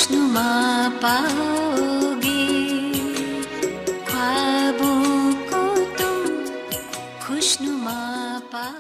खुशनुमा पाओगे, ख्वाबों को तुम खुशनुमा पाओ।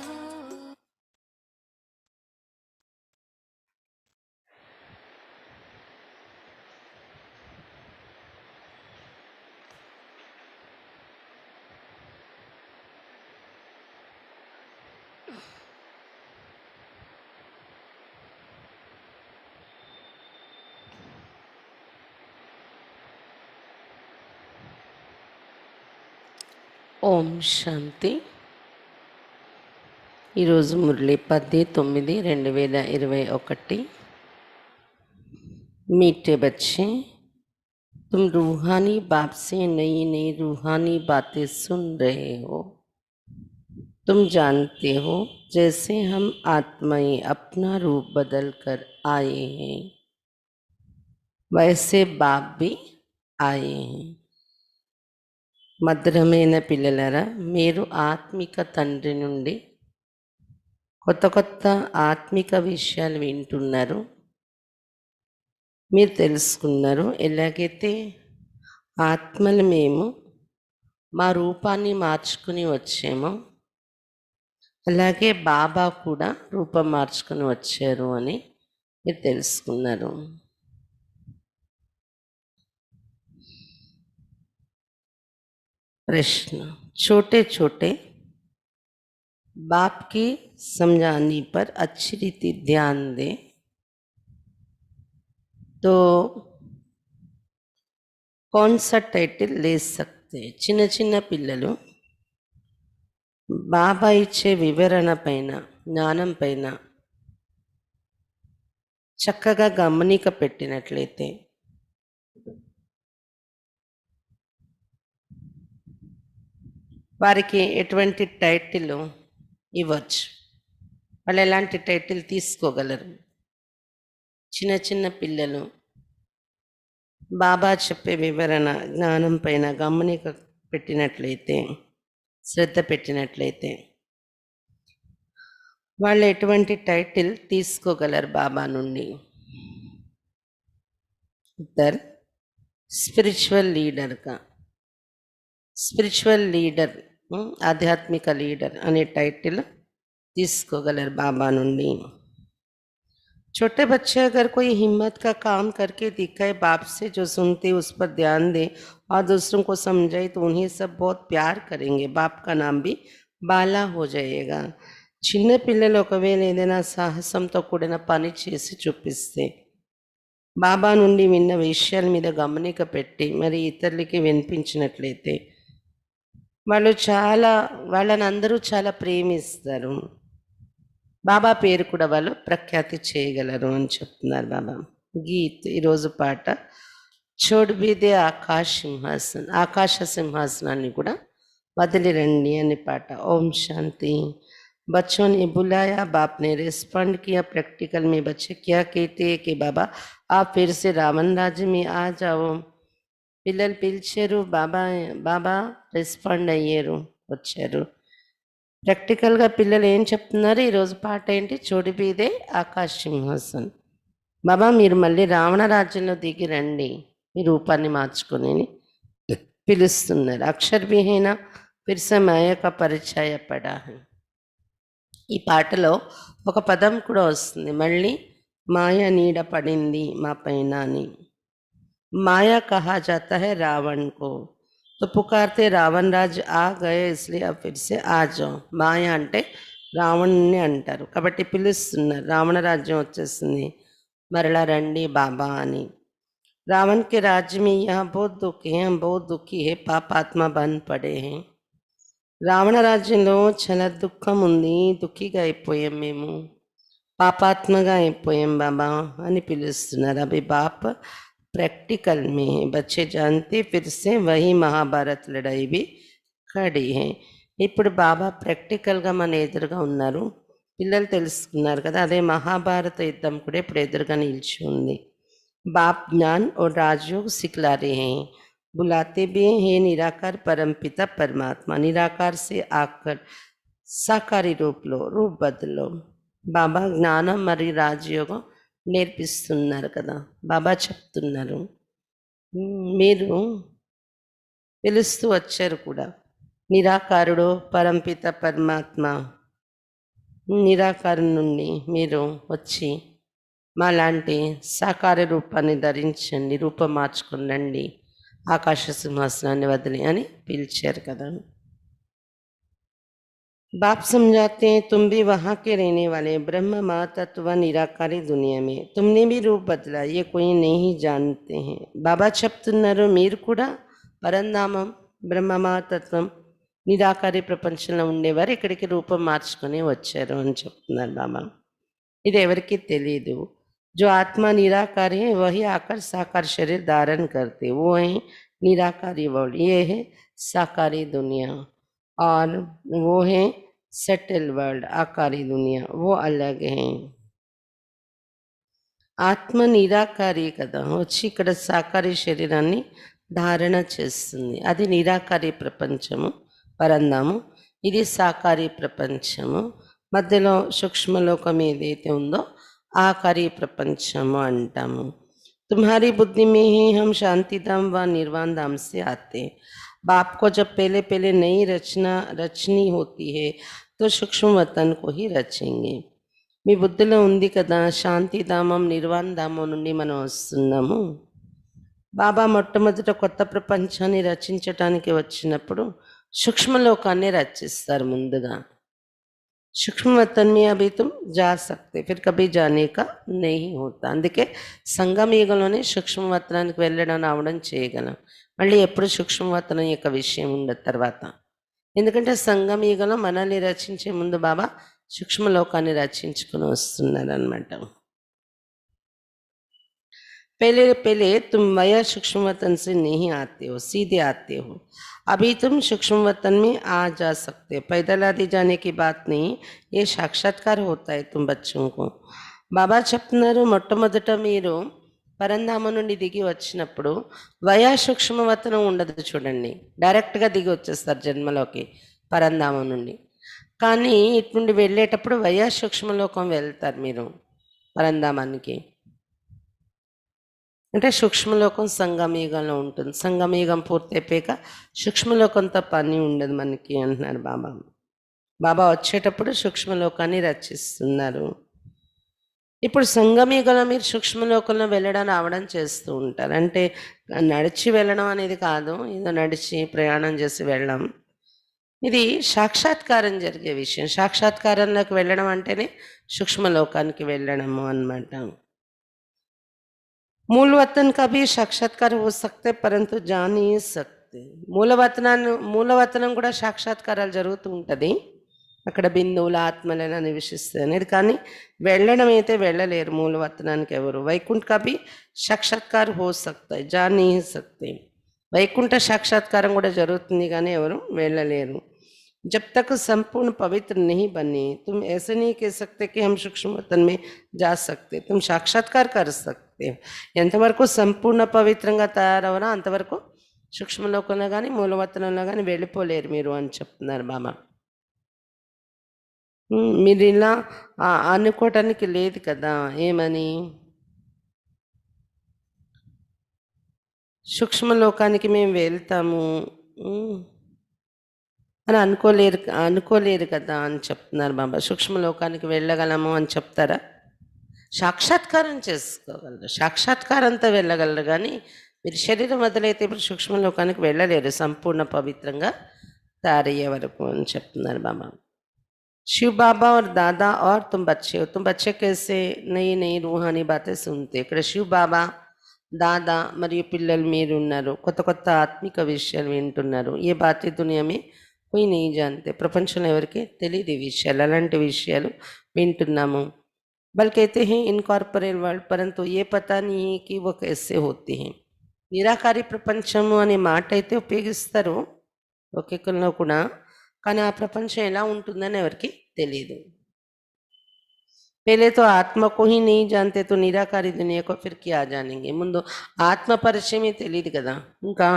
ఓం శాంతి. ఈరోజు మురళి 10/9/2021. मीठे बच्चे, तुम रूहानी बाप से नई नई रूहानी बातें सुन रहे हो। तुम जानते हो जैसे हम आत्माएं अपना रूप बदल कर आए हैं, वैसे बाप भी आए हैं. మధురమైన పిల్లలారా, మీరు ఆత్మిక తండ్రి నుండి కొత్త కొత్త ఆత్మిక విషయాలు వింటున్నారు. మీరు తెలుసుకున్నారు, ఎలాగైతే ఆత్మలు మేము మా రూపాన్ని మార్చుకుని వచ్చామో, అలాగే బాబా కూడా రూపం మార్చుకుని వచ్చారు అని మీరు తెలుసుకున్నారు. प्रश्न: छोटे छोटे बाप की समझाने पर अच्छी रीति ध्यान दें तो कौन सा टाइटल ले सकते हैं? చిన్న చిన్న పిల్లలు బాబా ఇచ్చే వివరణ పైన, జ్ఞానం పైన చక్కగా గమనిక పెట్టినట్లయితే వారికి ఎటువంటి టైటిల్ ఇవ్వచ్చు, వాళ్ళు ఎలాంటి టైటిల్ తీసుకోగలరు. చిన్న చిన్న పిల్లలు బాబా చెప్పే వివరణ, జ్ఞానం పైన గమనిక పెట్టినట్లయితే, శ్రద్ధ పెట్టినట్లయితే వాళ్ళు ఎటువంటి టైటిల్ తీసుకోగలరు బాబా నుండి. ఇద్దరు స్పిరిచువల్ లీడర్గా, స్పిరిచువల్ లీడర్, आध्यात्मिक लीडर अने टाइटल తీసుకోగలరు बाबा నుండి. छोटे बच्चे अगर कोई हिम्मत का काम करके दिखाए, बाप से जो सुनते उस पर ध्यान दे और दूसरों को समझाए, तो उन्हें सब बहुत प्यार करेंगे. बाप का नाम भी बाला हो जाएगा. చిన్న పిల్లలు ఒకవేళ ఏదైనా సాహసంతో కూడిన పని చేసి చూపిస్తే, బాబా నుండి విన్న విషయాల మీద గమనిక పెట్టి మరి ఇతరులకి వినిపించినట్లయితే వాళ్ళని అందరూ చాలా ప్రేమిస్తారు. బాబా పేరు కూడా వాళ్ళు ప్రఖ్యాతి చేయగలరు అని చెప్తున్నారు బాబా. గీత్ ఈరోజు పాట చోడ్ బీదే ఆకాశ సింహాసన్, ఆకాశ సింహాసనాన్ని కూడా వదిలి రండి అని పాట. ఓం శాంతి. बच्चों ने बुलाया, बाप ने रिस्पॉन्ड किया. प्रैक्टिकल में बच्चे क्या कहते हैं कि बाबा आप फिर से रावण राज्य में आ जाओ. పిల్లలు పిలిచారు, బాబా రెస్పాండ్ అయ్యారు, వచ్చారు. ప్రాక్టికల్గా పిల్లలు ఏం చెప్తున్నారు? ఈరోజు పాట ఏంటి? చోడిపీదే ఆకాశ సింహాసన్. బాబా మీరు మళ్ళీ రావణ రాజ్యంలో దిగి రండి, మీ రూపాన్ని మార్చుకొని పిలుస్తున్నారు. అక్షర్ విహీన ఫిర్స మాయక పరిచయ పడా. ఈ పాటలో ఒక పదం కూడా వస్తుంది, మళ్ళీ మాయ నీడ పడింది మా పైన అని. माया कहा जाता है रावण को, तो पुकारते रावण राज आ गए, इसलिए अब फिर से आ जाओ. మాయా అంటే రావణుని అంటారు కాబట్టి పిలుస్తున్నారు, రావణ రాజ్యం వచ్చేస్తుంది, మరలా రండి బాబా అని. रावण के राज्य में यहाँ बहुत दुख है, हम बहुत दुखी है, పాపాత్మ బన్ పడే హే. రావణ రాజ్యంలో చాలా దుఃఖం ఉంది, దుఃఖిగా అయిపోయాం మేము, పాపాత్మగా అయిపోయాం బాబా అని పిలుస్తున్నారు. అవి బాప్ प्रैक्टिकल में है. बच्चे जानते फिर से वही महाभारत लड़ाई भी खड़ी है. ఇప్పుడు బాబా ప్రాక్టికల్గా మన ఎదురుగా ఉన్నారు, పిల్లలు తెలుసుకున్నారు కదా, అదే మహాభారత యుద్ధం కూడా ఇప్పుడు ఎదురుగా నిలిచి ఉంది. బాప్ జ్ఞాన్ और राजयोग सिखला रहे हैं, बुलाते भी हैं निराकार परमपिता परमात्मा. निराकार से आकर साकारी रूप लो, रूप बदलो. బాబా జ్ఞానం మరియు రాజయోగం నేర్పిస్తున్నారు కదా. బాబా చెప్తున్నారు, మీరు పిలుస్తూ వచ్చారు కూడా. నిరాకారుడు పరంపిత పరమాత్మ, నిరాకారం నుండి మీరు వచ్చి మాలాంటి సాకార రూపాన్ని ధరించండి, రూపం మార్చుకుని రండి, ఆకాశ సింహాసనాన్ని వదిలి అని పిలిచారు కదా. बाप समझाते हैं, तुम भी वहाँ के रहने वाले, ब्रह्म माँ तत्व निराकारी दुनिया में तुमने भी रूप बदला, ये कोई नहीं जानते हैं. బాబా చెప్తున్నారు, మీరు కూడా పరంధామం బ్రహ్మమా తత్వం నిరాకారి ప్రపంచంలో ఉండేవారు, ఇక్కడికి రూపం మార్చుకొని వచ్చారు అని చెప్తున్నారు బాబా. ఇది ఎవరికి తెలియదు. जो आत्मा निराकारी है वही आकर साकार शरीर धारण करते, वो है निराकारी वर्ल्ड, ये है साकारी दुनिया, और वो है सेटल वर्ल्ड आकारी दुनिया, वो अलग है. ఆత్మ నిరాకారి కదా, వచ్చి ఇక్కడ సాకారి శరీరాన్ని ధారణ చేస్తుంది. అది నిరాకారి ప్రపంచము పరంధాము, ఇది సాకారి ప్రపంచము. మధ్యలో సూక్ష్మలోకం ఏదైతే ఉందో आकारी प्रपंचम अंटामु. तुम्हारी बुद्धि में ही हम शांति धाम व निर्वाण धाम से आते हैं. बाप को जब पहले पहले नई रचनी होती है तो सूक्ष्म वतन को ही रचेंगे. మీ బుద్ధిలో ఉంది కదా, శాంతిధామం నిర్వాణధామం నుండి మనం వస్తున్నాము. బాబా మొట్టమొదట కొత్త ప్రపంచాన్ని రచించటానికి వచ్చినప్పుడు సూక్ష్మలోకాన్ని రచిస్తారు ముందుగా. सूक्ष्म वतन में अभी तुम जा सकते, फिर कभी जाने का नहीं होता. అందుకే సంగమయుగంలోనే సూక్ష్మవతనానికి వెళ్ళడం రావడం చేయగలం. మళ్ళీ ఎప్పుడు సూక్ష్మవతనం యొక్క విషయం ఉండదు తర్వాత. ఎందుకంటే సంగమయుగంలో మనల్ని రచించే ముందు బాబా సూక్ష్మలోకాన్ని రచించుకుని వస్తున్నారు అనమాట. पहले पहले तुम वया सूक्ष्म वतन से नहीं आते हो, सीधे आते हो. अभी तुम सूक्ष्म वतन में आ जा सकते हो. पैदल आदि जाने की बात नहीं, ये साक्षात्कार होता है तुम बच्चों को. బాబా చెప్తున్నారు, మొట్టమొదట మీరు పరంధామం నుండి దిగి వచ్చినప్పుడు వయా సూక్ష్మవతనం ఉండదు చూడండి, డైరెక్ట్గా దిగి వచ్చేస్తారు జన్మలోకి పరంధామం నుండి. కానీ ఇటు నుండి వెళ్ళేటప్పుడు వయా సూక్ష్మలోకం వెళ్తారు మీరు పరంధామానికి. అంటే సూక్ష్మలోకం సంగమయుగంలో ఉంటుంది. సంగమయుగం పూర్తయిపోయాక సూక్ష్మలోకంతో పని ఉండదు మనకి అంటున్నారు బాబా. బాబా వచ్చేటప్పుడు సూక్ష్మలోకాన్ని రచిస్తున్నారు. ఇప్పుడు సంగమయుగంలో మీరు సూక్ష్మలోకంలో వెళ్ళడం రావడం చేస్తూ ఉంటారు. అంటే నడిచి వెళ్ళడం అనేది కాదు, ఏదో నడిచి ప్రయాణం చేసి వెళ్ళడం. ఇది సాక్షాత్కారం జరిగే విషయం. సాక్షాత్కారంలోకి వెళ్ళడం అంటేనే సూక్ష్మలోకానికి వెళ్ళడము అన్నమాట. मूल वतन का भी साक्षात्कार हो सकते, परंतु जा नहीं सकते. మూలవతనం కూడా సాక్షాత్కారాలు జరుగుతూ ఉంటుంది. అక్కడ బిందువుల ఆత్మలను నివసిస్తాయి అనేది, కానీ వెళ్ళడం అయితే వెళ్ళలేరు మూలవతనానికి ఎవరు. వైకుంఠ का भी साक्षात्कार हो सकता है, जा नहीं सकते. వైకుంఠ సాక్షాత్కారం కూడా జరుగుతుంది కానీ ఎవరు వెళ్ళలేరు. जब तक संपूर्ण पवित्र नहीं बने तुम ऐसे नहीं कह सकते कि हम सूक्ष्म वतन में जा सकते. तुम साक्षात्कार कर सकते. ఎంతవరకు సంపూర్ణ పవిత్రంగా తయారవరా అంతవరకు సూక్ష్మలోకంలో కానీ మూలవతనంలో కానీ వెళ్ళిపోలేరు మీరు అని చెప్తున్నారు బాబా. మీరు ఇలా అనుకోవటానికి లేదు కదా, ఏమని సూక్ష్మలోకానికి మేము వెళ్తాము అని అనుకోలేరు కదా అని చెప్తున్నారు బాబా. సూక్ష్మలోకానికి వెళ్ళగలము అని చెప్తారా? సాక్షాత్కారం చేసుకోగలరు, సాక్షాత్కారంతో వెళ్ళగలరు, కానీ మీరు శరీరం వదిలైతే ఇప్పుడు సూక్ష్మలోకానికి వెళ్ళలేరు సంపూర్ణ పవిత్రంగా తయారయ్యే వరకు అని చెప్తున్నారు బాబా. शिव बाबा और दादा और तुम बच्चे कैसे नई नई रूहानी बातें सुनते. ఇక్కడ శివ్ బాబా దాదా మరియు పిల్లలు మీరు ఉన్నారు, కొత్త కొత్త ఆత్మిక విషయాలు వింటున్నారు. ఏ బాతే దునియా మే कोई नहीं जानते, ప్రపంచంలో ఎవరికి తెలియదు ఈ విషయాలు, అలాంటి విషయాలు వింటున్నాము. बल्कि कहते हैं इनकॉर्पोरेट वर्ल्ड, परंतु ये पता नहीं है कि वो कैसे होते हैं. నిరాకారి ప్రపంచము అనే మాట అయితే ఉపయోగిస్తారు ఒక్కొక్కరిలో కూడా, కానీ ఆ ప్రపంచం ఎలా ఉంటుందని ఎవరికి తెలియదు. पहले तो आत्मा को ही नहीं जानते तो निराकारी दुनिया को फिर क्या जानेंगे. ముందు ఆత్మ పరిచయమే తెలియదు కదా, ఇంకా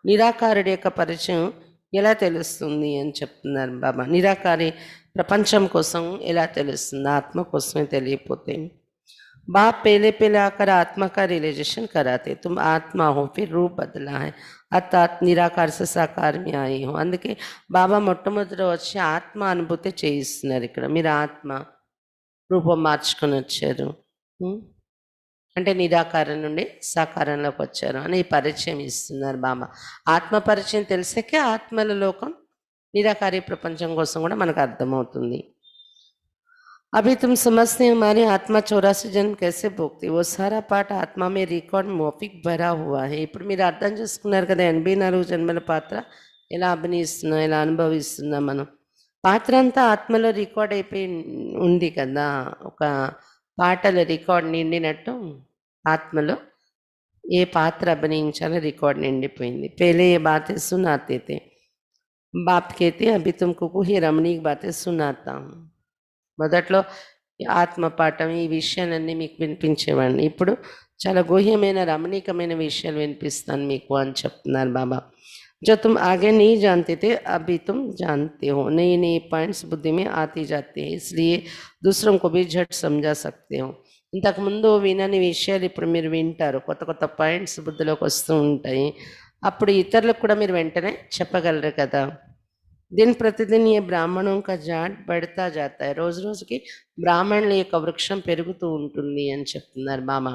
నిరాకారుడి యొక్క పరిచయం ఎలా తెలుస్తుంది అని చెప్తున్నారు బాబా. నిరాకారి ప్రపంచం కోసం ఎలా తెలుస్తుంది, ఆత్మ కోసమే తెలియకపోతే. बाप पहले पहले आकर आत्मा का रियलाइजेशन कराते, तुम आत्मा हो, फिर रूप बदला है, అర్థాత్ నిరాకార से సాకార में आई हो. అందుకే బాబా మొట్టమొదట వచ్చి ఆత్మ అనుభూతి చేయిస్తున్నారు. ఇక్కడ మీరు ఆత్మ రూపం మార్చుకొని వచ్చారు. ఉం? అంటే నిరాకారం నుండి సాకారంలోకి వచ్చారు అని ఈ పరిచయం ఇస్తున్నారు బాబా. ఆత్మ పరిచయం తెలిసాకే ఆత్మల లోకం నిరాకారి ప్రపంచం కోసం కూడా మనకు అర్థమవుతుంది. अभी तुम समझते हो हमारी आत्मा 84 जन्म कैसे भोगती, वो सारा पाठ आत्मा में रिकॉर्ड మోఫిక్ భరా हुआ है. ఇప్పుడు మీరు అర్థం చేసుకున్నారు కదా 84 జన్మల పాత్ర ఎలా అభినయిస్తున్నాం, ఎలా అనుభవిస్తున్నాం మనం. పాత్ర అంతా ఆత్మలో రికార్డ్ అయిపోయి ఉంది కదా, ఒక పాటల రికార్డ్ నిండినట్టు ఆత్మలో ఏ పాత్ర అభినయించాలో రికార్డ్ నిండిపోయింది. पहले ये बातें सुनाते थे, बाप कहते अभी तुमको ही रमणीक बातें सुनाता हूँ. మొదట్లో ఆత్మ పాఠం ఈ విషయాలన్నీ మీకు వినిపించేవాడిని, ఇప్పుడు చాలా గుహ్యమైన రమణీకమైన విషయాలు వినిపిస్తాను మీకు అని చెప్తున్నారు బాబా. जो तुम आगे नहीं जानते थे अभी तुम जानते हो, नई नई पॉइंट्स बुद्धि में आती जाती है, इसलिए दूसरों को भी झट समझा सकते हो. ఇంతకుముందు వినని విషయాలు ఇప్పుడు మీరు వింటారు, కొత్త కొత్త పాయింట్స్ బుద్ధిలోకి వస్తూ ఉంటాయి, అప్పుడు ఇతరులకు కూడా మీరు వెంటనే చెప్పగలరు కదా. दिन प्रतिदिन ये బ్రాహ్మణం का जाट बढ़ता जाता है, రోజు రోజుకి బ్రాహ్మణుల యొక్క వృక్షం పెరుగుతూ ఉంటుంది అని చెప్తున్నారు బాబా.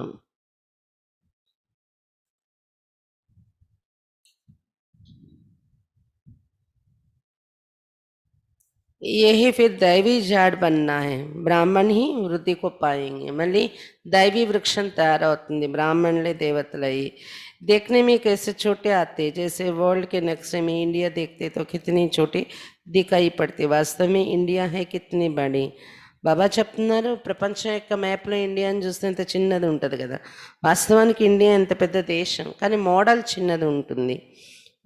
यही फिर दैवी झाड़ बनना है, బ్రాహ్మణ్ ही వృద్ధి को पाएंगे. మళ్ళీ దైవీ వృక్షం తయారవుతుంది, బ్రాహ్మణులే దేవతలయ్యి. देखने में कैसे छोटे आते, जैसे वर्ल्ड के नक्शे में इंडिया देखते तो कितनी छोटी दिखाई पड़ती, वास्तव में इंडिया है कितनी बड़ी. బాబా చెప్తున్నారు ప్రపంచం యొక్క మ్యాప్లో ఇండియాని చూస్తే ఇంత చిన్నది ఉంటుంది కదా, వాస్తవానికి ఇండియా ఎంత పెద్ద దేశం, కానీ మోడల్ చిన్నది ఉంటుంది.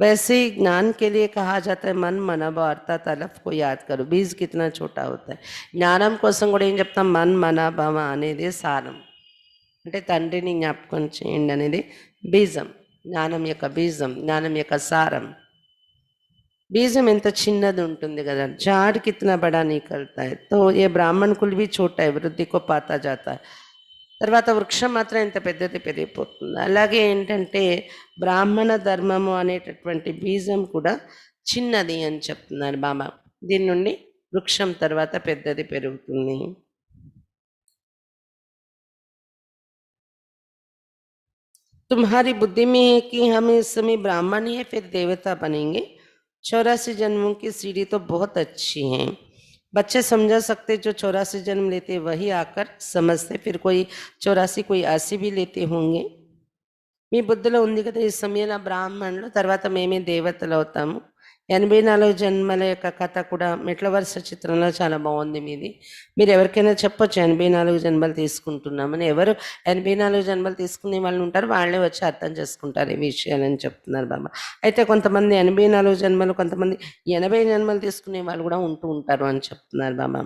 वैसे ही ज्ञान के लिए कहा जाता है मन मनभ अर्थात अलफ को याद करो, बीज कितना छोटा होता है. జ్ఞానం కోసం కూడా ఏం చెప్తాం, మన్ మనభవ అనేది సారం, అంటే తండ్రిని జ్ఞాపకం చేయండి అనేది బీజం, జ్ఞానం యొక్క బీజం, జ్ఞానం యొక్క సారం. బీజం ఎంత చిన్నది ఉంటుంది కదా, झाड़ कितना बड़ा निकलता है, तो ये ब्राह्मण कुल भी छोटा है, वृद्धि को पाता जाता है. తర్వాత వృక్షం మాత్రం ఎంత పెద్దది పెరిగిపోతుంది. అలాగే ఏంటంటే బ్రాహ్మణ ధర్మము అనేటటువంటి బీజం కూడా చిన్నది అని చెప్తున్నారు బాబా. దీని నుండి వృక్షం తర్వాత పెద్దది పెరుగుతుంది. तुम्हारी बुद्धि में है कि हम इस समय ब्राह्मण ही है फिर देवता बनेंगे. 84 जन्मों की सीढ़ी तो बहुत अच्छी है. बच्चे समझा सकते, जो 84 जन्म लेते वही आकर समझते, फिर कोई 84 कोई 80 भी लेते होंगे. మీ బుద్ధిలో ఉంది కదా ఈ సమయంలో బ్రాహ్మణులు, తర్వాత మేమే దేవతలు అవుతాము. 84 జన్మల యొక్క కథ కూడా మెట్ల వరుస చిత్రంలో చాలా బాగుంది మీది. మీరు ఎవరికైనా చెప్పొచ్చు 84 జన్మలు తీసుకుంటున్నామని. ఎవరు 84 జన్మలు తీసుకునే వాళ్ళు ఉంటారు, వాళ్ళే వచ్చి అర్థం చేసుకుంటారు ఈ విషయాలని చెప్తున్నారు బాబా. అయితే కొంతమంది 84 జన్మలు, కొంతమంది 80 జన్మలు తీసుకునే వాళ్ళు కూడా ఉంటూ ఉంటారు అని చెప్తున్నారు బాబా.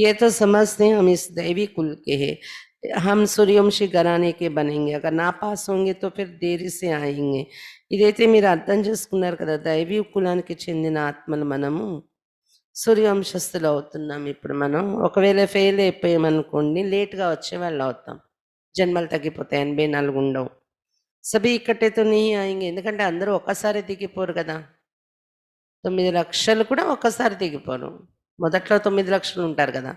ये तो समझते हैं हम इस दैवी कुल के हैं, हम सूर्यवंशी घराने के बनेंगे, अगर ना पास होंगे तो फिर देरी से आएंगे. ఇదైతే మీరు అర్థం చేసుకున్నారు కదా, దైవీ కులానికి చెందిన ఆత్మలు మనము సూర్యవంశస్థులు అవుతున్నాం. ఇప్పుడు మనం ఒకవేళ ఫెయిల్ అయిపోయామనుకోండి లేట్గా వచ్చే వాళ్ళు అవుతాం, జన్మలు తగ్గిపోతాయి, 84 ఉండవు. సభీ ఇక్కటేతో నీ ఆయింగే, ఎందుకంటే అందరూ ఒక్కసారి దిగిపోరు కదా, 9 లక్షలు కూడా ఒక్కసారి దిగిపోరు. మొదట్లో 9 లక్షలు ఉంటారు కదా,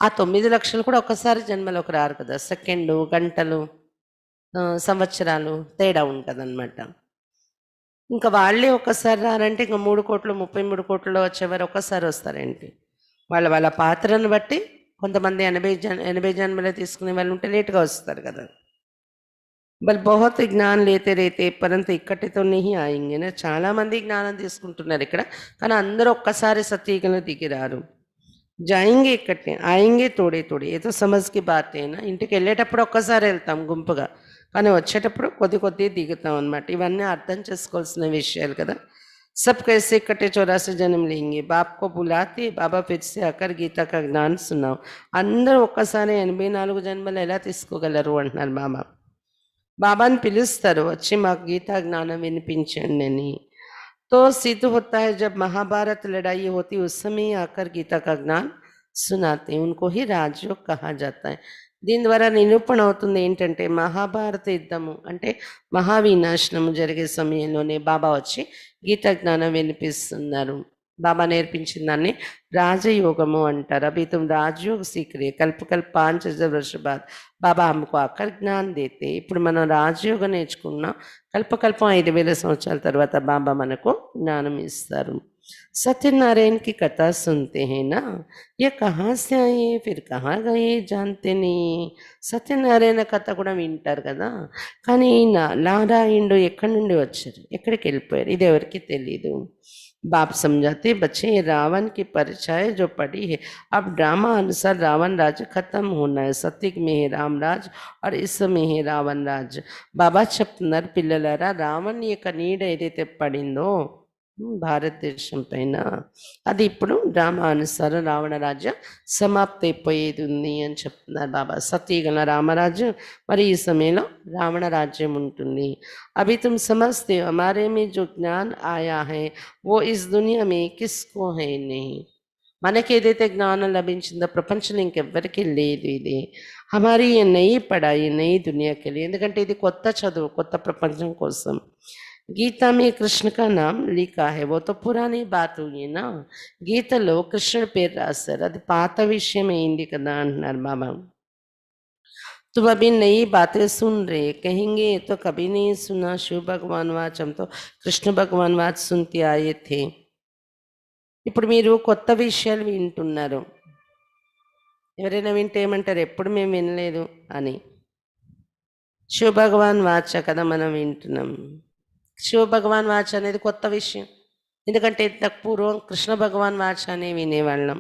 ఆ 9 లక్షలు కూడా ఒక్కసారి జన్మలోకి రారు కదా, సెకండు, గంటలు, సంవత్సరాలు తేడా ఉంటుంది అనమాట. ఇంకా వాళ్ళే ఒక్కసారి రారంటే ఇంకా 3 కోట్లు 33 కోట్లలో వచ్చేవారు ఒక్కసారి వస్తారేంటి, వాళ్ళ వాళ్ళ పాత్రను బట్టి కొంతమంది 80 జన్మలే తీసుకునే వాళ్ళు ఉంటే లేట్గా వస్తారు కదా. బల్ బహుత్ జ్ఞానం లేతే రేతే పరంతు ఇక్కటితో नहीं आएंगे ना, చాలామంది జ్ఞానం తీసుకుంటున్నారు ఇక్కడ, కానీ అందరూ ఒక్కసారి సత్యయుగంలో దిగిరారు. జాయింగే ఇక్కటే ఆయింగే తోడే తోడే, ఏదో సమజ్కి బాతేనా. ఇంటికి వెళ్ళేటప్పుడు ఒక్కసారి వెళ్తాం గుంపుగా, కానీ వచ్చేటప్పుడు కొద్ది కొద్ది దిగుతాం అనమాట. ఇవన్నీ అర్థం చేసుకోవాల్సిన విషయాలు కదా. सब कैसे इकट्ठे 84 जन्म लेंगे, बाप को बुलाते बाबा फिर से आकर गीता का ज्ञान सुनाओ. అందరూ ఒక్కసారి 84 జన్మలు ఎలా తీసుకోగలరు అంటున్నారు బాబా. బాబాని పిలుస్తారు వచ్చి మాకు గీతా జ్ఞానం వినిపించండి అని. तो सिद्ध होता है जब महाभारत लड़ाई होती उस समय आकर गीता का ज्ञान सुनाते हैं, उनको ही राजयोग कहा जाता है. దీని ద్వారా నిరూపణ అవుతుంది ఏంటంటే మహాభారత యుద్ధము అంటే మహావినాశనము జరిగే సమయంలోనే బాబా వచ్చి గీతా జ్ఞానం వినిపిస్తున్నారు. బాబా నేర్పించిన దాన్ని రాజయోగము అంటారు. अभी तुम राजयोग सीख रहे कल्प कल्प 5,000 वर्ष बाद బాబా हमको आकर జ్ఞాన్ దేతే. ఇప్పుడు మనం రాజయోగం నేర్చుకున్నాం. కల్పకల్పం 5,000 సంవత్సరాల తర్వాత బాబా మనకు జ్ఞానం ఇస్తారు. सत्यनारायण की कथा सुनते हैं ना, ये कहाँ से आए फिर कहाँ गए जानते नहीं. సత్యనారాయణ కథ కూడా వింటారు కదా, కానీ నారాయణుడు ఎక్కడి నుండి వచ్చారు, ఎక్కడికి వెళ్ళిపోయారు, ఇది ఎవరికి తెలీదు. बाप समझाते बच्चे ये रावण की परछाई जो पड़ी है, अब ड्रामा अनुसार रावण राज्य खत्म होना है. सत्य में है राम राज और इस में है రావణ్ రాజ్. బాబా చెప్తున్నారు, పిల్లలారా రావణ్ యొక్క నీడ ఏదైతే పడిందో భారతదేశం పైన, అది ఇప్పుడు డ్రామా అనుసారం రావణ రాజ్యం సమాప్తి అయిపోయేది ఉంది అని చెప్తున్నారు బాబా. సతీగల రామరాజ్యం, మరి ఈ సమయంలో రావణ రాజ్యం ఉంటుంది. అభి తుమ్ సమझते हो हमारे में जो ज्ञान आया है वो इस दुनिया में किसको है नहीं. మనకి ఏదైతే జ్ఞానం లభించిందో ప్రపంచంలో ఇంకెవ్వరికి లేదు. ఇది హమారీ ये नई पढ़ाई नई दुनिया के लिए, ఎందుకంటే ఇది కొత్త చదువు, కొత్త ప్రపంచం కోసం. గీతా में कृष्ण का नाम लिखा है, वो तो पुरानी बात हुई ना. గీతలో కృష్ణుడి పేరు రాశారు, అది పాత విషయం అయింది కదా అంటున్నారు బాబా. तुम अभी नई बातें सुन रहे, कहेंगे ये तो कभी नहीं सुना. शिव भगवान वाच, हम तो कृष्ण भगवान वाच सुनते आए थे. ఇప్పుడు మీరు కొత్త విషయాలు వింటున్నారు. ఎవరైనా వింటే ఏమంటారు, ఎప్పుడు మేము వినలేదు అని. శివ భగవాన్ వాచ కదా మనం వింటున్నాం. శివ భగవాన్ వాచ అనేది కొత్త విషయం, ఎందుకంటే ఇంతకు పూర్వం కృష్ణ భగవాన్ వాచ అనే వినేవాళ్ళం.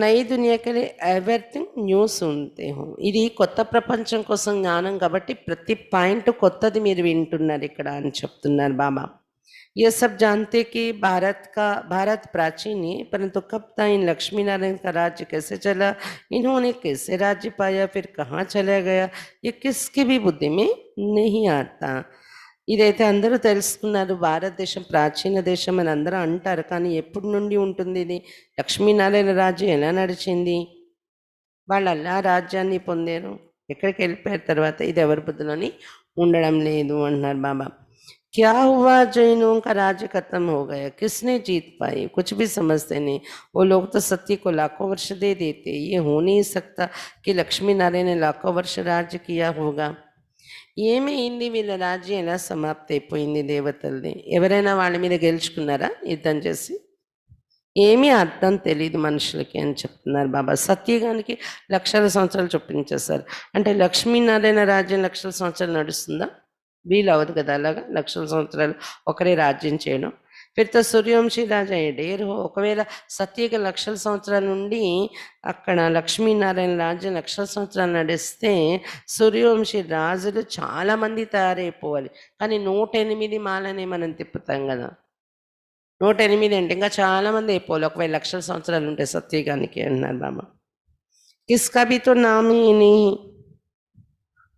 నై దునియాకి ఎవ్రీథింగ్ న్యూ సున్తే హో, ఇది కొత్త ప్రపంచం కోసం జ్ఞానం కాబట్టి ప్రతి పాయింట్ కొత్తది మీరు వింటున్నారు ఇక్కడ అని చెప్తున్నారు బాబా. ये सब जानते कि भारत प्राचीन है, परंतु कब था, इन लक्ष्मी नारायण का राज्य कैसे चला, इन्होंने कैसे राज्य पाया, फिर कहाँ चला गया, ये किसकी भी बुद्धि में नहीं आता. ఇదైతే అందరూ తెలుసుకున్నారు, భారతదేశం ప్రాచీన దేశం అని అందరూ అంటారు, కానీ ఎప్పటి నుండి ఉంటుంది ఇది, లక్ష్మీనారాయణ రాజ్యం ఎలా నడిచింది, వాళ్ళు అలా రాజ్యాన్ని పొందారు, ఎక్కడికి వెళ్ళిపోయారు తర్వాత, ఇది ఎవరి బుద్ధిలోని ఉండడం లేదు అంటున్నారు బాబా. क्या हुआ जो इन्हों का राज्य खत्म हो गया, किसने जीत पाई, कुछ भी समझते नहीं. वो लोग तो सत्य को लाखों वर्ष दे देते, ये हो नहीं सकता कि लक्ष्मी नारायण ने लाखों वर्ष राज्य किया होगा. ఏమైంది వీళ్ళ రాజ్యం ఎలా సమాప్తి అయిపోయింది దేవతలది, ఎవరైనా వాళ్ళ మీద గెలుచుకున్నారా యుద్ధం చేసి, ఏమీ అర్థం తెలియదు మనుషులకి అని చెప్తున్నారు బాబా. సత్యగానికి లక్షల సంవత్సరాలు చొప్పించేస్తారు, అంటే లక్ష్మీనారాయణ రాజ్యం లక్షల సంవత్సరాలు నడుస్తుందా, వీలు అవ్వదు కదా అలాగా లక్షల సంవత్సరాలు ఒకరే రాజ్యం చేయడం. ఫిర్ సూర్యవంశీ రాజా డేర్ హో, ఒకవేళ సత్యక లక్షల సంవత్సరాల నుండి అక్కడ లక్ష్మీనారాయణ రాజ్యం లక్షల సంవత్సరాలు నడిస్తే సూర్యవంశీ రాజులు చాలామంది తయారైపోవాలి, కానీ 108 మాలనే మనం తిప్పుతాం కదా, 108 అంటే ఇంకా చాలామంది అయిపోవాలి ఒకవేళ లక్షల సంవత్సరాలు ఉంటే సత్యగానికి అన్నారు బాబా. కిస్కా భీ తో నామ్ హీ नहीं,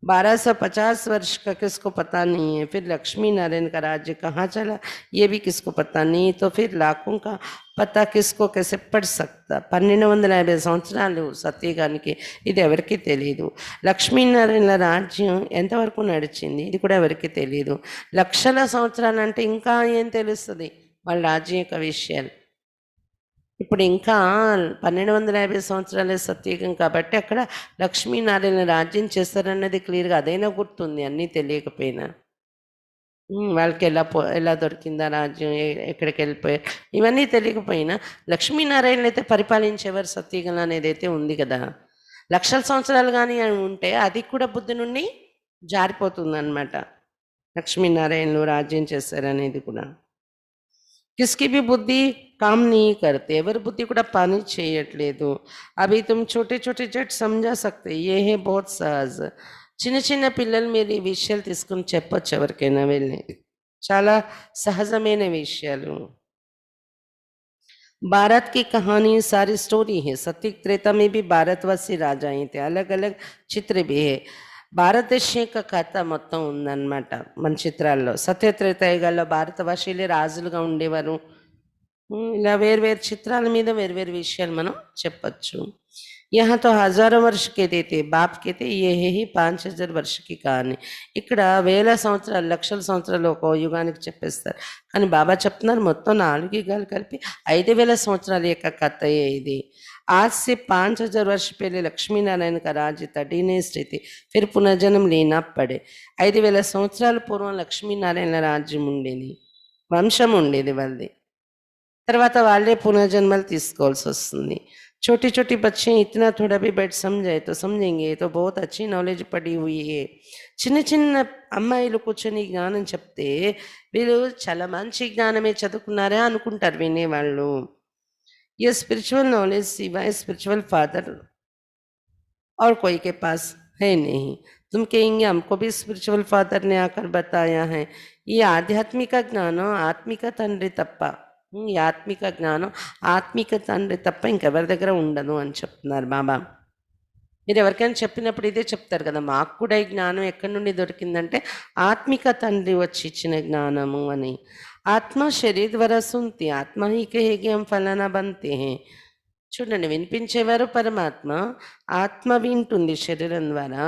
1250 वर्ष का किसको पता नहीं है. फिर लक्ष्मी नारायण का राज्य कहाँ चला, ये भी किसको पता नहीं. तो फिर लाखों का पता किसको कैसे पड़ सकता. 1250 సంవత్సరాలు సత్యగానికి, ఇది ఎవరికి తెలియదు. లక్ష్మీనారాయణ రాజ్యం ఎంతవరకు నడిచింది, ఇది కూడా ఎవరికి తెలియదు. లక్షల సంవత్సరాలు అంటే ఇంకా ఏం తెలుస్తుంది వాళ్ళ రాజ్యం యొక్క విషయాలు. ఇప్పుడు ఇంకా 1250 సంవత్సరాలే సత్యయుగం కాబట్టి అక్కడ లక్ష్మీనారాయణ రాజ్యం చేస్తారన్నది క్లియర్గా అదైనా గుర్తుంది, అన్నీ తెలియకపోయినా. వాళ్ళకి ఎలా దొరికిందా రాజ్యం, ఎక్కడికి వెళ్ళిపోయారు, ఇవన్నీ తెలియకపోయినా లక్ష్మీనారాయణ అయితే పరిపాలించేవారు సత్యయుగం అనేది అయితే ఉంది కదా. లక్షల సంవత్సరాలు కానీ ఉంటే అది కూడా బుద్ధి నుండి జారిపోతుంది అన్నమాట, లక్ష్మీనారాయణలు రాజ్యం చేశారనేది కూడా. किसकी भी बुद्धि काम नहीं करते, ఎవరి బుద్ధి కూడా పని చేయట్లేదు. అవి तुम छोटे छोटे जट समझा सकते, ये है बहुत सहज. చిన్న చిన్న పిల్లలు మీరు ఈ విషయాలు తీసుకుని చెప్పొచ్చు ఎవరికైనా వెళ్ళి, చాలా సహజమైన విషయాలు. भारत की कहानी सारी स्टोरी है, सत्य त्रेता में भी भारतवासी राजाएं थे, अलग अलग चित्र भी है. భారతదేశం యొక్క కథ మొత్తం ఉందన్నమాట మన చిత్రాల్లో. సత్యత్రేతాయుగాల్లో భారతవాసీలే రాజులుగా ఉండేవారు. ఇలా వేర్వేరు చిత్రాల మీద వేర్వేరు విషయాలు మనం చెప్పచ్చు. यहाँ तो हजारों वर्ष के देते बाप कहते ये है ही 5000 वर्ष की కహాని ఇక్కడ వేల సంవత్సరాలు లక్షల సంవత్సరాలు ఒక యుగానికి చెప్పేస్తారు కానీ బాబా చెప్తున్నారు మొత్తం 4 యుగాలు కలిపి 5000 సంవత్సరాల యొక్క కథయే ఇది आज से 5000 वर्ष पहले लक्ष्मी नारायण का राज्य था डीनेस्ट थी फिर पुनर्जन्म लेना पड़े 5000 సంవత్సరాల పూర్వం లక్ష్మీనారాయణ రాజ్యం ఉండేది వంశం ఉండేది వాళ్ళది తర్వాత వాళ్ళే పునర్జన్మలు తీసుకోవాల్సి వస్తుంది छोटी छोटी बच्चे इतना थोड़ा भी बैठ समझाए तो समझेंगे तो बहुत अच्छी नॉलेज पड़ी हुई है చిన్న చిన్న అమ్మాయిలు కూర్చొని జ్ఞానం చెప్తే వీళ్ళు చాలా మంచి జ్ఞానమే చదువుకున్నారా అనుకుంటారు వినేవాళ్ళు ये स्पिरिचुअल नॉलेज सिवाय स्पिरिचुअल फादर और कोई के पास है नहीं तुम कहेंगे हमको भी स्पिरिचुअल फादर ने आकर बताया है ये आध्यात्मिक ज्ञान आत्मिक తండ్రి తప్ప ఈ ఆత్మిక జ్ఞానం ఆత్మిక తండ్రి తప్ప ఇంకెవరి దగ్గర ఉండదు అని చెప్తున్నారు బాబా మీరు ఎవరికైనా చెప్పినప్పుడు ఇదే చెప్తారు కదా మాకు కూడా ఈ జ్ఞానం ఎక్కడి నుండి దొరికిందంటే ఆత్మిక తండ్రి వచ్చి ఇచ్చిన జ్ఞానము అని ఆత్మ శరీర ద్వారా సుంతి ఆత్మ హీ కహేగి హం ఫలానా బంతే హే చూడండి వినిపించేవారు పరమాత్మ ఆత్మ వింటుంది శరీరం ద్వారా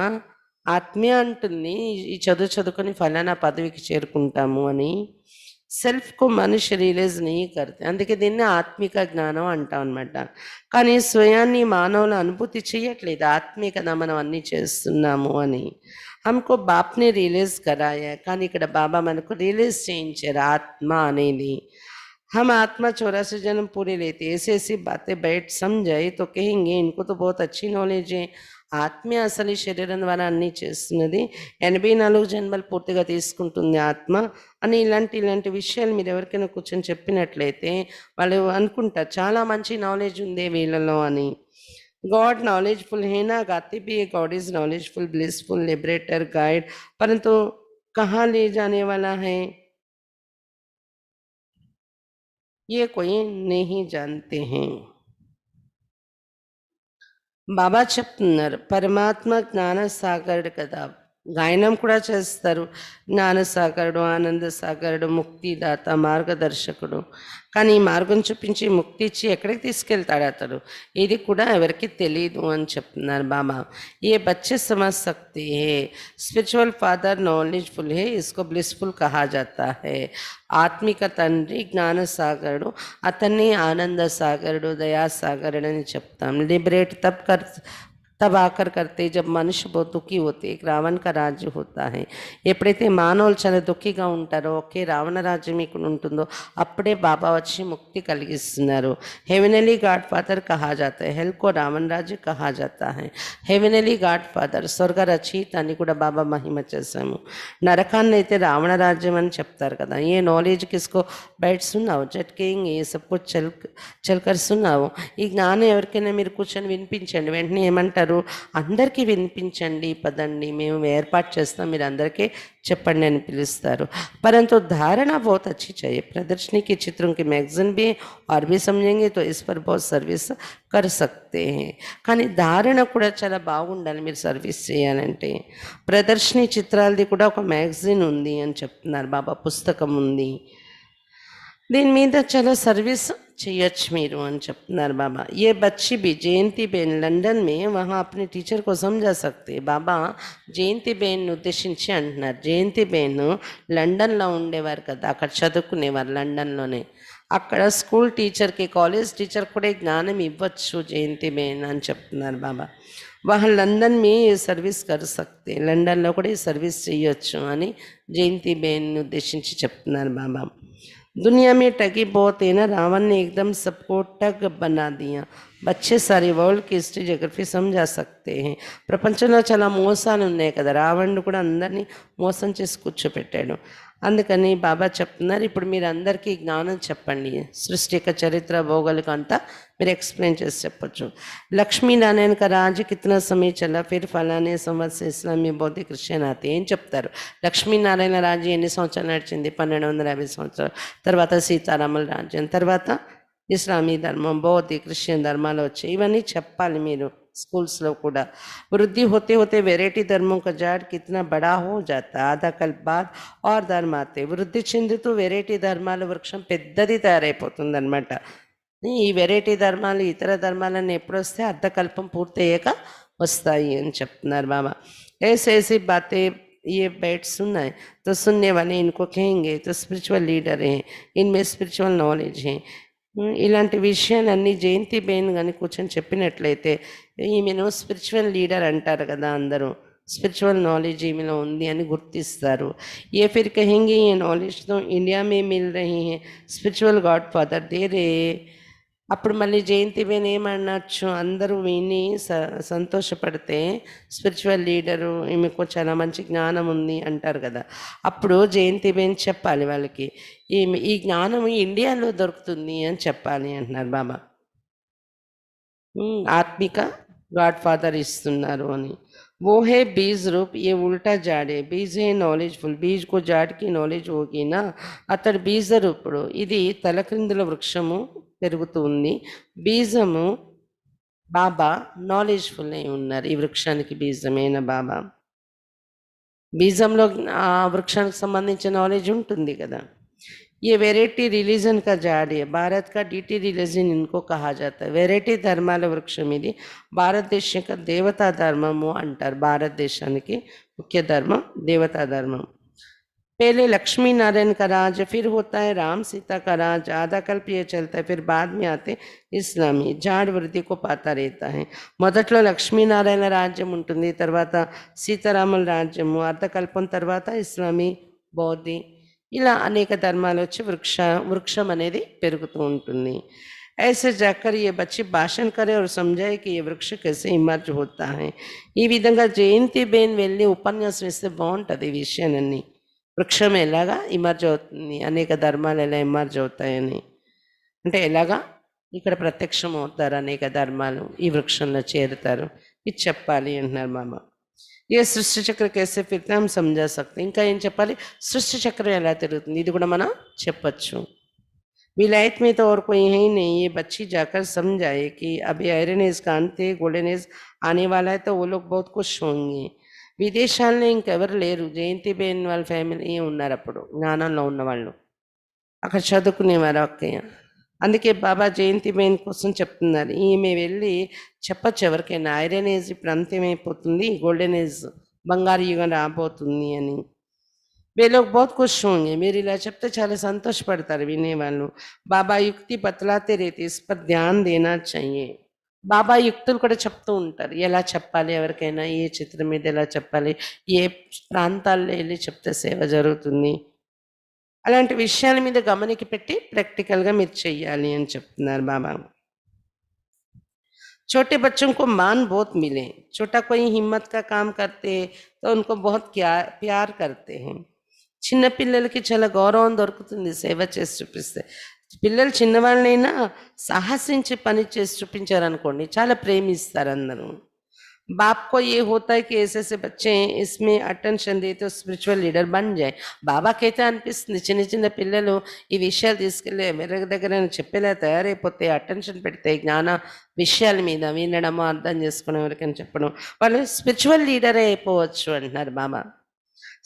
ఆత్మే అంటుంది ఈ చదువుకొని ఫలానా పదవికి చేరుకుంటాము అని సెల్ఫ్ కు మనిషి రియలైజ్ నీ కర్తే అందుకే దీన్ని ఆత్మిక జ్ఞానం అంటాం అనమాట కానీ స్వయాన్ని మానవులు అనుభూతి చేయట్లేదు ఆత్మే కదా మనం అన్ని చేస్తున్నాము అని हमको बाप ने रियलाइज कराया కానీ ఇక్కడ బాబా మనకు రియలైజ్ చేయించారు ఆత్మ అనేది हम आत्मा 84 जन्म पूरे लेते ऐसे ऐसी बातें बैठ समझाए तो कहेंगे इनको तो बहुत अच्छी नॉलेज है ఆత్మే అసలు ఈ శరీరం ద్వారా అన్నీ చేస్తున్నది 84 జన్మలు పూర్తిగా తీసుకుంటుంది ఆత్మ అని ఇలాంటి విషయాలు మీరు ఎవరికైనా కూర్చొని చెప్పినట్లయితే వాళ్ళు అనుకుంటారు చాలా మంచి నాలెడ్జ్ ఉంది వీళ్ళలో అని गॉड नॉलेजफुल है ना गाते भी है God is knowledgeful blissful liberator guide परंतु कहाँ ले जाने वाला है ये कोई नहीं जानते हैं బాబా చెప్తున్నారు పరమాత్మ జ్ఞాన సాగరుడు కదా గాయనం కూడా చేస్తారు జ్ఞాన సాగరుడు ఆనంద సాగరుడు ముక్తిదాత మార్గదర్శకుడు కానీ ఈ మార్గం చూపించి ముక్తి ఇచ్చి ఎక్కడికి తీసుకెళ్తాడు అతడు ఇది కూడా ఎవరికి తెలియదు అని చెప్తున్నారు బాబా ఏ బच्चे समझ सकते हैं स्पिरिचुअल फादर नॉलेजफुल है इसको ब्लिसफुल कहा जाता है ఆత్మిక తండ్రి జ్ఞాన సాగరుడు అతన్ని ఆనంద సాగరుడు దయా సాగరుడు అని చెప్తాం लिबरेट तब आकर करते जब मनुष्य बहुत दुखी होते एक रावण का राज्य होता है ఎప్పుడైతే మానవులు చాలా దుఃఖిగా ఉంటారో ఒకే రావణ రాజ్యం ఇక్కడ ఉంటుందో అప్పుడే బాబా వచ్చి ముక్తి కలిగిస్తున్నారు हेवनली गॉड फादर कहा जाता है हेल को रावण राज्य कहा जाता है हेवनली गॉड फादर స్వర్గ రచయిత అని కూడా బాబా మహిమ చేశాము నరకాన్ని అయితే రావణ రాజ్యం అని చెప్తారు కదా ఏ నాలెడ్జ్ కిస్కో బయట సున్నావు జట్కేయింగ్ ఏ సబ్ కుచ్ చల్కర్ సున్నావు ఈ జ్ఞానం ఎవరికైనా మీరు కూర్చొని వినిపించండి వెంటనే ఏమంటారు అందరికీ వినిపించండి పదండి మేము ఏర్పాటు చేస్తాం మీరు అందరికీ చెప్పండి అని పిలుస్తారు परंतु धारणा बहुत अच्छी चाहिए प्रदर्शनी के चित्रों की मैगजीन भी और भी समझेंगे तो इस पर बहुत सर्विस कर सकते हैं కానీ ధారణ కూడా చాలా బాగుండాలి మీరు సర్వీస్ చేయాలంటే ప్రదర్శని చిత్రాలది కూడా ఒక మ్యాగజైన్ ఉంది అని చెప్తున్నారు బాబా పుస్తకం ఉంది దీని మీద చాలా సర్వీస్ చేయొచ్చు మీరు అని చెప్తున్నారు బాబా ये बच्ची भी जयंती बेन లండన్ में वहाँ अपने टीचर को समझा सकते బాబా జయంతి బేన్ ఉద్దేశించి అంటున్నారు జయంతి బేన్ లండన్లో ఉండేవారు కదా అక్కడ చదువుకునేవారు లండన్లోనే అక్కడ స్కూల్ టీచర్కి కాలేజ్ టీచర్ కూడా జ్ఞానం ఇవ్వచ్చు జయంతి బేన్ అని చెప్తున్నారు బాబా वहाँ लंदन में ये सर्विस कर सकते లండన్లో కూడా ఈ సర్వీస్ చేయొచ్చు అని జయంతి బేన్ ఉద్దేశించి చెప్తున్నారు బాబా दुनिया में ठगी बहुत है ना रावण ने एकदम सबको ठग बना दिया बच्चे सारी వరల్డ్ की हिस्ट्री జోగ్రఫీ समझा सकते हैं ప్రపంచంలో చాలా మోసాలు ఉన్నాయి కదా రావణుడు కూడా అందరినీ మోసం చేసి కూర్చోపెట్టాడు అందుకని బాబా చెప్తున్నారు ఇప్పుడు మీరు అందరికీ జ్ఞానం చెప్పండి సృష్టి యొక్క చరిత్ర భౌగోళిక అంతా మీరు ఎక్స్ప్లెయిన్ చేసి చెప్పొచ్చు లక్ష్మీనారాయణ का राज्य कितना समय चला फिर फलाने संवत से इस्लामी बौद्ध क्रिश्चियन आते ఏం చెప్తారు లక్ష్మీనారాయణ రాజ్యం ఎన్ని సంవత్సరాలు నడిచింది 1250 సంవత్సరాలు తర్వాత సీతారాముల రాజ్యం తర్వాత ఇస్లామీ ధర్మం బౌద్ధ క్రిస్టియన్ ధర్మాలు వచ్చాయి ఇవన్నీ చెప్పాలి మీరు स्कूल्सలో కూడా वृद्धि होते होते वेराइटी धर्मों का जाड़ कितना बड़ा हो जाता आधा कल्प बाद और धर्म आते వృద్ధి చెందుతూ వెరైటీ ధర్మాల వృక్షం పెద్దది తయారైపోతుంది అనమాట ఈ వెరైటీ ధర్మాలు ఇతర ధర్మాలన్నీ ఎప్పుడొస్తే అర్ధకల్పం పూర్తయ్యాక వస్తాయి అని చెప్తున్నారు బాబా. ऐसे ऐसी बातें ये बैठ सुनना है तो सुनने वाले इनको कहेंगे तो स्पिरिचुअल लीडर हैं, इनमें स्पिरिचुअल नॉलेज है. ఇలాంటి విషయాలన్నీ జయంతి బేన్ కానీ కూర్చొని చెప్పినట్లయితే ఈమెను స్పిరిచువల్ లీడర్ అంటారు కదా అందరూ. स्पिरिचुअल नॉलेज ఈమెలో ఉంది అని గుర్తిస్తారు. ये फिर कहेंगे ये नॉलेज तो इंडिया में मिल रही है, स्पिरिचुअल गॉड फादर दे रहे. అప్పుడు మళ్ళీ జయంతి బేన్ ఏమనొచ్చు, అందరూ విని సంతోషపడితే స్పిరిచువల్ లీడరు ఈమెకు చాలా మంచి జ్ఞానం ఉంది అంటారు కదా. అప్పుడు జయంతి బేన్ చెప్పాలి వాళ్ళకి, ఈ జ్ఞానం ఇండియాలో దొరుకుతుంది అని చెప్పాలి అంటున్నారు బాబా. ఆత్మిక గాడ్ ఫాదర్ ఇస్తున్నారు అని. वो है बीज रूप, ये उल्टा जाड़ है. बीज है नॉलेजफुल, बीज को जाड़ की नॉलेज होगी ना. అతడు బీజ రూపుడు. ఇది తలక్రిందుల వృక్షము పెరుగుతూ ఉంది. బీజము బాబా నాలెడ్జ్ఫుల్ అయి ఉన్నారు. ఈ వృక్షానికి బీజమైన బాబా. బీజంలో ఆ వృక్షానికి సంబంధించిన నాలెడ్జ్ ఉంటుంది కదా. ये वेराइटी रिलीजन का झाड़ है, भारत का डीटी रिलीजन इनको कहा जाता है. वेराइटी ధర్మాల వృక్షం ఇది. భారతదేశం యొక్క దేవతా ధర్మము అంటారు. భారతదేశానికి ముఖ్య ధర్మం దేవతా ధర్మం. पहले लक्ष्मी नारायण का राज, फिर होता है राम सीता का राज, आधा कल्प ये चलता है, फिर बाद में आते ఇస్లామీ. జాడ్ వృద్ధి को पाता रहता है. మొదట్లో లక్ష్మీనారాయణ రాజ్యం ఉంటుంది, తర్వాత సీతారాముల రాజ్యము, అర్ధకల్పం తర్వాత ఇస్లామీ బౌద్ధి, ఇలా అనేక ధర్మాలు వచ్చి వృక్షం అనేది పెరుగుతూ ఉంటుంది. ऐसे जाकर ये बच्चे भाषण करें और समझाए कि ये वृक्ष कैसे इमर्ज होता है. ఈ విధంగా జయంతి బేన్ వెళ్ళి ఉపన్యాసం ఇస్తే బాగుంటుంది. ఈ విషయాలన్నీ వృక్షం ఎలాగా ఇమర్జ్ అవుతుంది, అనేక ధర్మాలు ఎలా ఇమర్జ్ అవుతాయని, అంటే ఎలాగా ఇక్కడ ప్రత్యక్షం అవుతారు, అనేక ధర్మాలు ఈ వృక్షంలో చేరుతారు, ఇది చెప్పాలి అంటున్నారు మామ. ఏ సృష్టి చక్ర కేసే ఫిర్తే హమ్ సమझा सकते. ఇంకా ఏం చెప్పాలి, సృష్టి చక్రం ఎలా తిరుగుతుంది ఇది కూడా మనం చెప్పచ్చు. विलायत में तो और कोई है ही नहीं. ये बच्ची जाकर समझाए कि अभी आयरन एज का अंत है, गोल्डन एज आने वाला है, तो वो लोग बहुत खुश होंगे. విదేశాల్లో ఇంకెవరు లేరు, జయంతి బేన్ వాళ్ళ ఫ్యామిలీ ఉన్నారు అప్పుడు, జ్ఞానంలో ఉన్నవాళ్ళు అక్కడ చదువుకునేవారు అక్కయ్య. అందుకే బాబా జయంతి బేన్ కోసం చెప్తున్నారు, ఈమె వెళ్ళి చెప్పచ్చు ఎవరికైనా, ఐరన్ ఏజ్ ఇప్పుడు అంత్యమైపోతుంది, గోల్డెన్ ఏజ్ బంగారు యుగం రాబోతుంది అని. वे लोग बहुत खुश होंगे. మీరు ఇలా చెప్తే చాలా సంతోషపడతారు వినేవాళ్ళు. బాబా యుక్తి బతలాతే రేతే, ఇస్ పర్ ధ్యాన్ దేనా चाहिए. బాబా యుక్తులు కూడా చెప్తూ ఉంటారు, ఎలా చెప్పాలి ఎవరికైనా, ఏ చిత్రం మీద ఎలా చెప్పాలి, ఏ ప్రాంతాల్లో వెళ్ళి చెప్తే సేవ జరుగుతుంది, అలాంటి విషయాల మీద గమనికి పెట్టి ప్రాక్టికల్గా మీరు చెయ్యాలి అని చెప్తున్నారు బాబా. छोटे बच्चों को मान बहुत मिले. छोटा कोई हिम्मत का काम करते तो उनको बहुत प्यार करते हैं. చిన్న పిల్లలకి చాలా గౌరవం దొరుకుతుంది సేవ చేసి చూపిస్తే. పిల్లలు చిన్నవాళ్ళైనా సాహసించి పని చేసి చూపించారనుకోండి చాలా ప్రేమిస్తారు అందరూ. बाप को ये होता है कि ऐसे ऐसे बच्चे हैं, इसमें अटेंशन दे तो स्पिरिचुअल लीडर बन जाए. బాబాకైతే అనిపిస్తుంది చిన్న చిన్న పిల్లలు ఈ విషయాలు తీసుకెళ్ళి వేరే దగ్గర చెప్పేలా తయారైపోతే, అటెన్షన్ పెడితే జ్ఞాన విషయాల మీద వినడము, అర్థం చేసుకునే ఎవరికైనా చెప్పడం, వాళ్ళు స్పిరిచువల్ లీడరే అయిపోవచ్చు అంటున్నారు బాబా.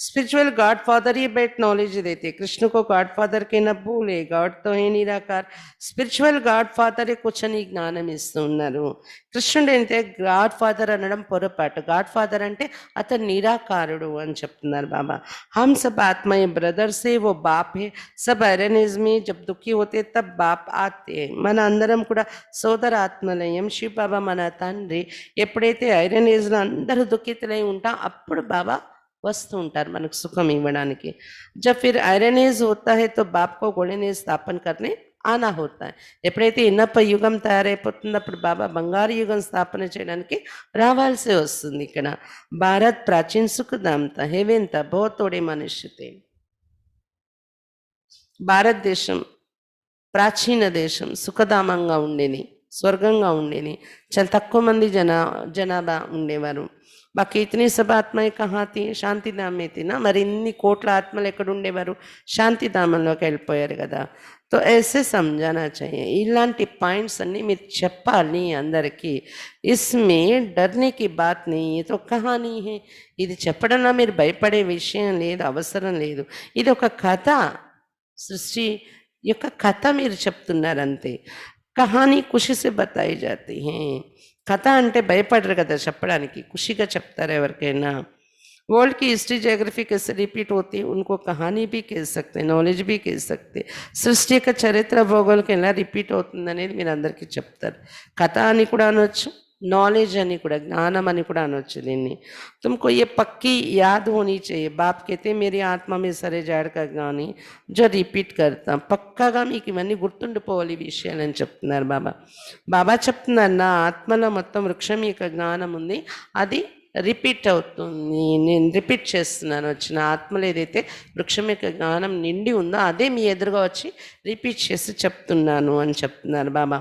स्पिरिचुअल गॉड फादर ही बेट नॉलेज देते. कृष्ण को गॉड फादर के न भूले, गॉड तो है निराकार. స్పిరిచువల్ గాడ్ ఫాదరే కూర్చొని జ్ఞానం ఇస్తున్నారు. కృష్ణుడు అంటే గాడ్ ఫాదర్ అనడం పొరపాటు. గాడ్ ఫాదర్ అంటే అతను నిరాకారుడు అని చెప్తున్నారు బాబా. हम सब आत्माएं ब्रदर से वो बाप है. सब आयरनेज में जब दुखी होते तब बाप आते हैं. మన అందరం కూడా సోదర ఆత్మలయం. శివ బాబా మన తండ్రి. ఎప్పుడైతే ఐరనేజ్లో అందరూ దుఃఖితులై ఉంటా అప్పుడు బాబా వస్తూ ఉంటారు మనకు సుఖం ఇవ్వడానికి. जब फिर आयरन एज होता है तो बाप को गोल्डन एज स्थापन करने आना होता है. ఎప్పుడైతే ఇన్నప్ప యుగం తయారైపోతుందో అప్పుడు బాబా బంగారు యుగం స్థాపన చేయడానికి రావాల్సి వస్తుంది. ఇక్కడ భారత్ ప్రాచీన సుఖధాంత హేవెంత బోతోడే మనుష్యతే. భారతదేశం ప్రాచీన దేశం, సుఖధామంగా ఉండేది, స్వర్గంగా ఉండేది. చాలా తక్కువ మంది జనాభా ఉండేవారు. బాకీ ఇతని సభ ఆత్మయే కహా థీ, శాంతిధామే తినా. మరి ఇన్ని కోట్ల ఆత్మలు ఎక్కడ ఉండేవారు, శాంతిధామంలోకి వెళ్ళిపోయారు కదా. తో ऐसे समझाना चाहिए. ఇలాంటి పాయింట్స్ అన్నీ మీరు చెప్పాలి అందరికీ. ఇస్మే డర్నే కి బాత్ నీ, తో కహానీ హే. ఇది చెప్పడంలో మీరు భయపడే విషయం లేదు, అవసరం లేదు. ఇది ఒక కథ, సృష్టి యొక్క కథ మీరు చెప్తున్నారు అంతే. కహానీ ఖుషి బతాయి జాతి హై. కథ అంటే భయపడరు కదా చెప్పడానికి, ఖుషిగా చెప్తారు ఎవరికైనా. वर्ल्ड की हिस्ट्री जोग्राफी कैसे रिपीट होती है, उनको कहानी भी कह सकते हैं, नॉलेज भी कह सकते हैं. సృష్టి యొక్క చరిత్ర భూగోళం ఎలా రిపీట్ అవుతుంది అనేది మీరు అందరికీ చెప్తారు. కథ అని కూడా అనొచ్చు, नॉलेज అని కూడా, జ్ఞానం అని కూడా అనొచ్చు దీన్ని. तुमको ये पक्की याद होनी चाहिए. बाप कहते हैं मेरी आत्मा में సరే జాడక జ్ఞాని जो రిపీట్ करता. పక్కాగా మీకు ఇవన్నీ గుర్తుండిపోవాలి ఈ విషయాలని చెప్తున్నారు బాబా. బాబా చెప్తున్నారు నా ఆత్మలో మొత్తం వృక్షం యొక్క జ్ఞానం ఉంది, అది రిపీట్ అవుతుంది. నేను రిపీట్ చేస్తున్నాను. వచ్చిన ఆత్మలో ఏదైతే వృక్షం యొక్క జ్ఞానం నిండి ఉందో అదే మీ ఎదురుగా వచ్చి రిపీట్ చేసి చెప్తున్నాను అని చెప్తున్నారు బాబా.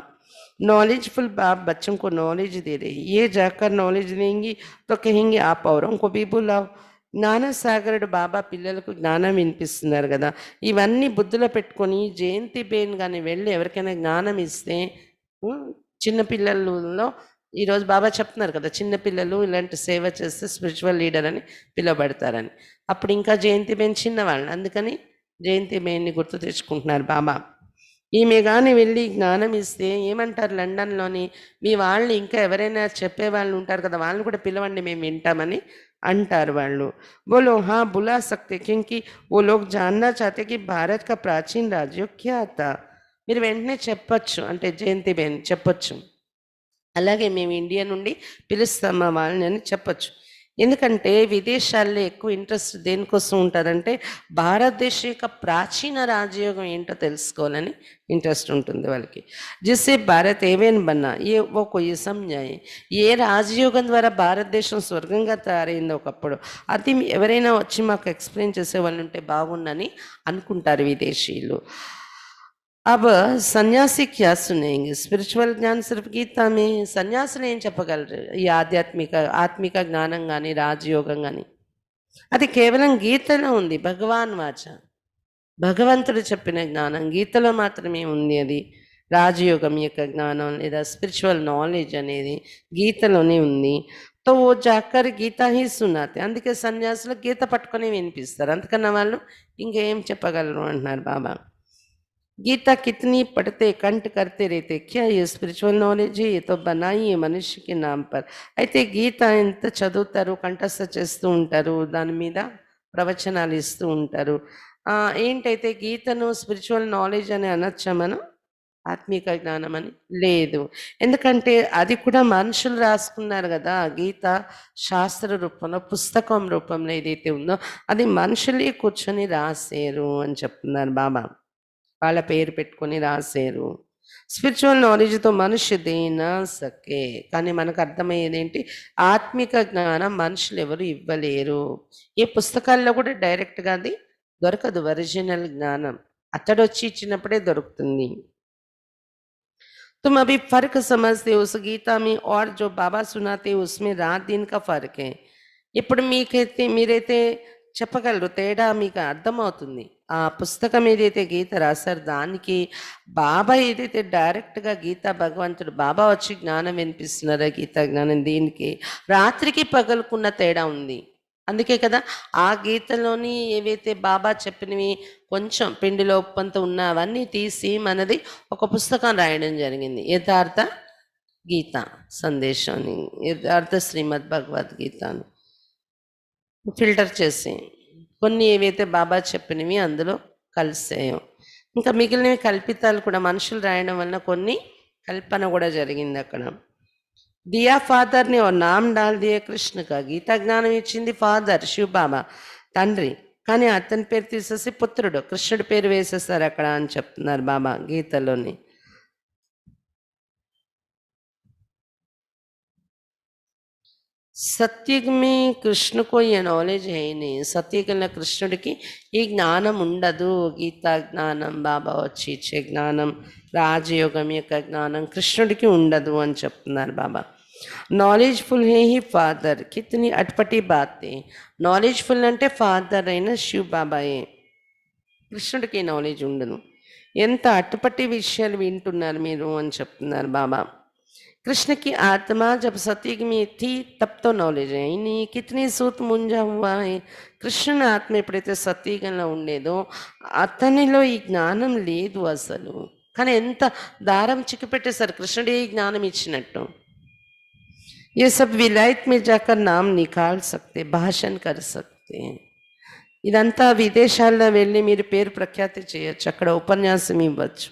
नॉलेजफुल बाप बच्चों को नॉलेज दे रही, ये जाकर नॉलेज देंगी तो कहेंगे आप औरों को भी बुलाओ. జ్ఞానసాగరుడు బాబా పిల్లలకు జ్ఞానం వినిపిస్తున్నారు కదా. ఇవన్నీ బుద్ధిలో పెట్టుకొని జయంతి బేన్ కానీ వెళ్ళి ఎవరికైనా జ్ఞానం ఇస్తే, చిన్నపిల్లలలో ఈరోజు బాబా చెప్తున్నారు కదా, చిన్నపిల్లలు ఇలాంటి సేవ చేస్తే స్పిరిచువల్ లీడర్ అని పిలువబడతారని. అప్పుడు ఇంకా జయంతి బేన్ చిన్నవాళ్ళు, అందుకని జయంతి బేన్ని గుర్తు తెచ్చుకుంటున్నారు బాబా. ఈమె కానీ వెళ్ళి జ్ఞానం ఇస్తే ఏమంటారు, లండన్లోని మీ వాళ్ళు ఇంకా ఎవరైనా చెప్పేవాళ్ళు ఉంటారు కదా, వాళ్ళని కూడా పిలవండి మేము వింటామని అంటారు వాళ్ళు. బోలో హా బులా సక్తే క్యూంకి ఓ లోగ్ జాన్నా చాతే కి భారత్ కా ప్రాచీన రాజ్యం క్యా థా. మీరు వెంటనే చెప్పొచ్చు, అంటే జయంతి బేన్ చెప్పొచ్చు, అలాగే మేము ఇండియా నుండి పిలుస్తాం మా వాళ్ళని అని చెప్పొచ్చు. ఎందుకంటే విదేశాల్లో ఎక్కువ ఇంట్రెస్ట్ దేనికోసం ఉంటారంటే భారతదేశం యొక్క ప్రాచీన రాజయోగం ఏంటో తెలుసుకోవాలని ఇంట్రెస్ట్ ఉంటుంది వాళ్ళకి. జిస్సే భారత్ ఏవేన్ బన్నా ఏ ఓ కొయ్యి సమజాయి, ఏ రాజయోగం ద్వారా భారతదేశం స్వర్గంగా తయారైందో ఒకప్పుడు, అది ఎవరైనా వచ్చి మాకు ఎక్స్ప్లెయిన్ చేసే వాళ్ళు ఉంటే బాగుండని అనుకుంటారు విదేశీయులు. अब సన్యాసి క్యా సునేంगे, స్పిరిచువల్ జ్ఞానం సిర్ఫ్ గీతా మే. సన్యాసులు ఏం చెప్పగలరు ఈ ఆత్మిక జ్ఞానం కానీ రాజయోగం కానీ? అది కేవలం గీతలో ఉంది, భగవాన్ వాచ, భగవంతుడు చెప్పిన జ్ఞానం గీతలో మాత్రమే ఉంది. అది రాజయోగం యొక్క జ్ఞానం లేదా స్పిరిచువల్ నాలెడ్జ్ అనేది గీతలోనే ఉంది. తో ఓ జాకర్ గీత హీ సునాతే, అందుకే సన్యాసులు గీత పట్టుకొని వినిపిస్తారు, అంతకన్నా వాళ్ళు ఇంకేం చెప్పగలరు అంటున్నారు బాబా. गीता कितनी पढ़ते कंठ करते रहते, क्या ये स्पिरिचुअल नॉलेज है? ये तो बनाई है मनुष्य के नाम पर. అయితే గీత ఎంత చదువుతారు, కంఠస్థ చేస్తూ ఉంటారు, దాని మీద ప్రవచనాలు ఇస్తూ ఉంటారు. ఏంటైతే గీతను స్పిరిచువల్ నాలెడ్జ్ అని అనొచ్చా మనం? ఆత్మీక జ్ఞానం అని లేదు. ఎందుకంటే అది కూడా మనుషులు రాసుకున్నారు కదా. గీత శాస్త్ర రూపంలో, పుస్తకం రూపంలో ఏదైతే ఉందో అది మనుషులే కూర్చొని రాసేరు అని చెప్తున్నారు బాబా. వాళ్ళ పేరు పెట్టుకొని రాశారు. స్పిరిచువల్ నాలెడ్జ్తో మనుష్య దేనా సకే, కానీ మనకు అర్థమయ్యేది ఏంటి, ఆత్మిక జ్ఞానం మనుషులు ఎవరు ఇవ్వలేరు. ఏ పుస్తకాల్లో కూడా డైరెక్ట్గా అది దొరకదు. ఒరిజినల్ జ్ఞానం అతడు వచ్చి ఇచ్చినప్పుడే దొరుకుతుంది. तुम अभी फर्क समझते हो उस गीता में और जो बाबा सुनाते उसमें रात दिन का फर्क है. ఇప్పుడు మీరైతే చెప్పగలరు, తేడా మీకు అర్థమవుతుంది. ఆ పుస్తకం ఏదైతే గీత రాశారు దానికి బాబా ఏదైతే డైరెక్ట్గా గీతా భగవంతుడు బాబా వచ్చి జ్ఞానం వినిపిస్తున్నారో గీతా జ్ఞానం, దీనికి రాత్రికి పగలుకున్న తేడా ఉంది. అందుకే కదా ఆ గీతలోని ఏవైతే బాబా చెప్పినవి కొంచెం పిండిలో ఉప్పంత ఉన్న అవన్నీ తీసి మనది ఒక పుస్తకం రాయడం జరిగింది, యథార్థ గీత సందేశం అని, యథార్థ శ్రీమద్ భగవద్గీతను ఫిల్టర్ చేసి కొన్ని ఏవైతే బాబా చెప్పినవి అందులో కలిసాయో, ఇంకా మిగిలినవి కల్పితాలు కూడా మనుషులు రాయడం వలన కొన్ని కల్పన కూడా జరిగింది అక్కడ. దియా ఫాదర్ని ఓ నామ్ డాల్ దియా కృష్ణగా, గీతా జ్ఞానం ఇచ్చింది ఫాదర్ శివ్ బాబా తండ్రి, కానీ అతని పేరు తీసేసి పుత్రుడు కృష్ణుడి పేరు వేసేస్తారు అక్కడ అని చెప్తున్నారు బాబా గీతలోని. సత్యుగ మే కృష్ణకు ఈ నాలెడ్జ్ అయినాయి. సత్యుగంలో కృష్ణుడికి ఈ జ్ఞానం ఉండదు. గీతా జ్ఞానం, బాబా వచ్చి ఇచ్చే జ్ఞానం, రాజయోగం యొక్క జ్ఞానం కృష్ణుడికి ఉండదు అని చెప్తున్నారు బాబా. నాలెడ్జ్ఫుల్ హే హీ ఫాదర్, కితని అట్పటి బాతే. నాలెడ్జ్ఫుల్ అంటే ఫాదర్ అయిన శివ్ బాబాయే, కృష్ణుడికి నాలెడ్జ్ ఉండదు. ఎంత అటుపట్టి విషయాలు వింటున్నారు మీరు అని చెప్తున్నారు బాబా. कृष्ण की आत्मा जब सतयुग में थी तब तो नॉलेज है नहीं, कितनी सूत मुंजा हुआ है. కృష్ణ ఆత్మ ఎప్పుడైతే సత్యుగంలో ఉండేదో అతనిలో ఈ జ్ఞానం లేదు అసలు. కానీ ఎంత దారం చిక్కిపెట్టేశారు కృష్ణుడే జ్ఞానం ఇచ్చినట్టు. ये सब विलायत में जाकर नाम निकाल सकते, భాషण कर सकते हैं. ఇదంతా విదేశాల్లో వెళ్ళి మీరు పేరు ప్రఖ్యాతి చేయొచ్చు, అక్కడ ఉపన్యాసం ఇవ్వచ్చు.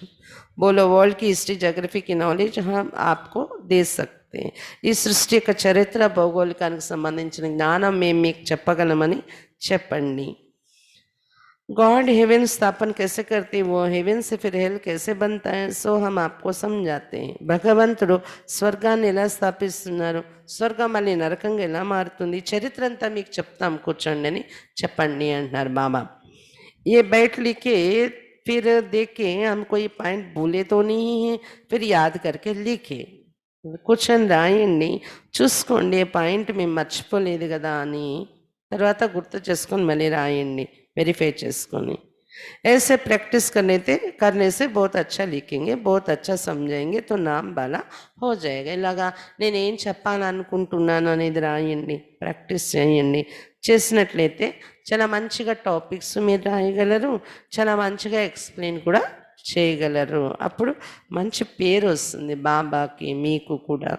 బోలో వరల్డ్ కి హిస్టరీ జోగ్రఫీ కి నాలెడ్జ్ हम आपको दे सकते हैं. ఈ సృష్టి యొక్క చరిత్ర భౌగోళికానికి సంబంధించిన జ్ఞానం మేము మీకు చెప్పగలమని చెప్పండి. गॉड हेवन स्थापन कैसे करती, वो हेवन से फिर हेल कैसे बनता है, सो हम आपको समझाते हैं. భగవంతుడు స్వర్గాన్ని ఎలా స్థాపిస్తున్నారు, స్వర్గం మళ్ళీ నరకంగా ఎలా మారుతుంది, చరిత్ర అంతా మీకు చెప్తాం కూర్చోండి అని చెప్పండి అంటున్నారు బాబా. ये बैठ लिखे फिर देखे हम कोई पॉइंट भूले तो नहीं है, फिर याद करके लिखे. కూర్చొని రాయండి, చూసుకోండి ఏ పాయింట్ మేము మర్చిపోలేదు కదా అని, తర్వాత గుర్తు చేసుకొని మళ్ళీ రాయండి वेरीफाई చేసుకొని. ऐसे प्रैक्टिस करने से बहुत अच्छा लिखेंगे, बहुत अच्छा समझेंगे, तो नाम वाला हो जाएगा. ఇలాగా నేనేం చెప్పాలనుకుంటున్నాను అనేది రాయండి, ప్రాక్టీస్ చేయండి. చేసినట్లయితే చాలా మంచిగా టాపిక్స్ మీరు రాయగలరు, చాలా మంచిగా ఎక్స్ప్లెయిన్ కూడా చేయగలరు. అప్పుడు మంచి పేరు వస్తుంది బాబాకి, మీకు కూడా.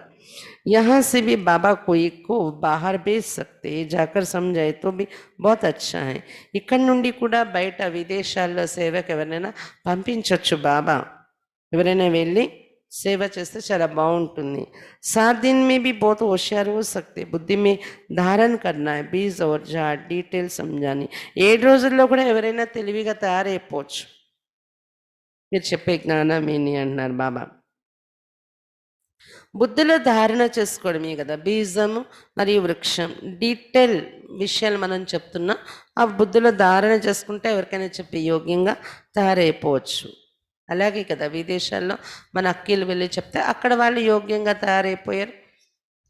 यहाँ से भी बाबा कोई को बाहर भेज सकते हैं, जाकर समझाए तो भी बहुत अच्छा है. ఇక్కడ నుండి కూడా బయట విదేశాల్లో సేవకు ఎవరైనా పంపించవచ్చు బాబా. ఎవరైనా వెళ్ళి సేవ చేస్తే చాలా బాగుంటుంది. 7 दिन में भी बहुत होशियार हो सकते, बुद्धि में धारण करना है, बीज और झाड़ డీటెయిల్ समझानी. 7 రోజుల్లో కూడా ఎవరైనా తెలివిగా తయారైపోవచ్చు మీరు చెప్పే జ్ఞానమేని అంటున్నారు బాబా. బుద్ధిలో ధారణ చేసుకోవడమే కదా బీజము మరియు వృక్షం. డీటెయిల్ విషయాలు మనం చెప్తున్నా ఆ బుద్ధిలో ధారణ చేసుకుంటే ఎవరికైనా చెప్పి యోగ్యంగా తయారైపోవచ్చు. అలాగే కదా విదేశాల్లో మన అక్కీలు వెళ్ళి చెప్తే అక్కడ వాళ్ళు యోగ్యంగా తయారైపోయారు.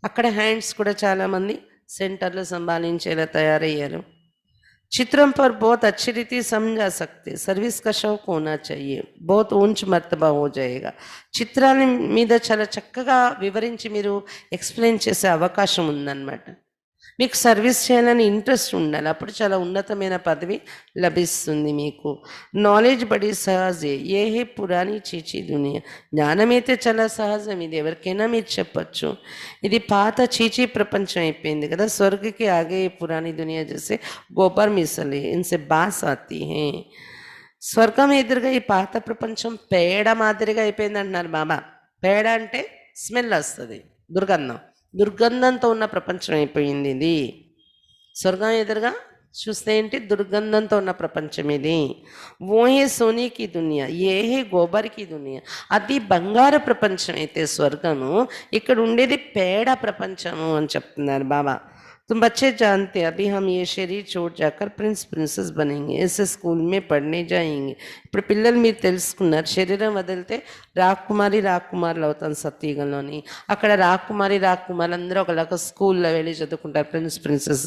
అక్కడ హ్యాండ్స్ కూడా చాలామంది సెంటర్లు సంభాలించేలా తయారయ్యారు. चित्रों पर बहुत अच्छी रीति समझा सकते, सर्विस का शौक होना चाहिए, बहुत ऊंच मर्तबा हो जाएगा. చిత్రాల మీద చాలా చక్కగా వివరించి మీరు ఎక్స్ప్లెయిన్ చేసే అవకాశం ఉందన్నమాట. మీకు సర్వీస్ చేయాలని ఇంట్రెస్ట్ ఉండాలి, అప్పుడు చాలా ఉన్నతమైన పదవి లభిస్తుంది మీకు. నాలెడ్జ్ బడి సహజే, ఏ హే పురాణి చీచీ దునియా. జ్ఞానం అయితే చాలా సహజం, ఇది ఎవరికైనా మీరు చెప్పచ్చు. ఇది పాత చీచీ ప్రపంచం అయిపోయింది కదా. స్వర్గకి ఆగే పురాణి దునియా చేసే గోబర్ మిసలే ఇన్సే బాస్ ఆతి హే. స్వర్గం ఎదురుగా ఈ పాత ప్రపంచం పేడ మాదిరిగా అయిపోయింది అంటున్నారు బాబా. పేడ అంటే స్మెల్ వస్తుంది, దుర్గంధం, దుర్గంధంతో ఉన్న ప్రపంచం అయిపోయింది ఇది. స్వర్గం ఎదురుగా చూస్తే ఏంటి, దుర్గంధంతో ఉన్న ప్రపంచం ఇది. ఓహే సోనీకి దునియా, ఏహే గోబర్కి దునియా. అది బంగారు ప్రపంచం అయితే స్వర్గము, ఇక్కడ ఉండేది పేడ ప్రపంచము అని చెప్తున్నారు బాబా. तुम बच्चे जानते हैं अभी हम ये शरीर छोड़ जाकर प्रिंस प्रिंसेस बनेंगे, ऐसे स्कूल में पढ़ने जाएंगे. ఇప్పుడు పిల్లలు మీరు తెలుసుకున్నారు, శరీరం వదిలితే రాకుమారులు అవుతాం సత్యుగంలోని. అక్కడ రాకుమారులు అందరూ ఒకలాగా స్కూల్లో వెళ్ళి చదువుకుంటారు, ప్రిన్సెస్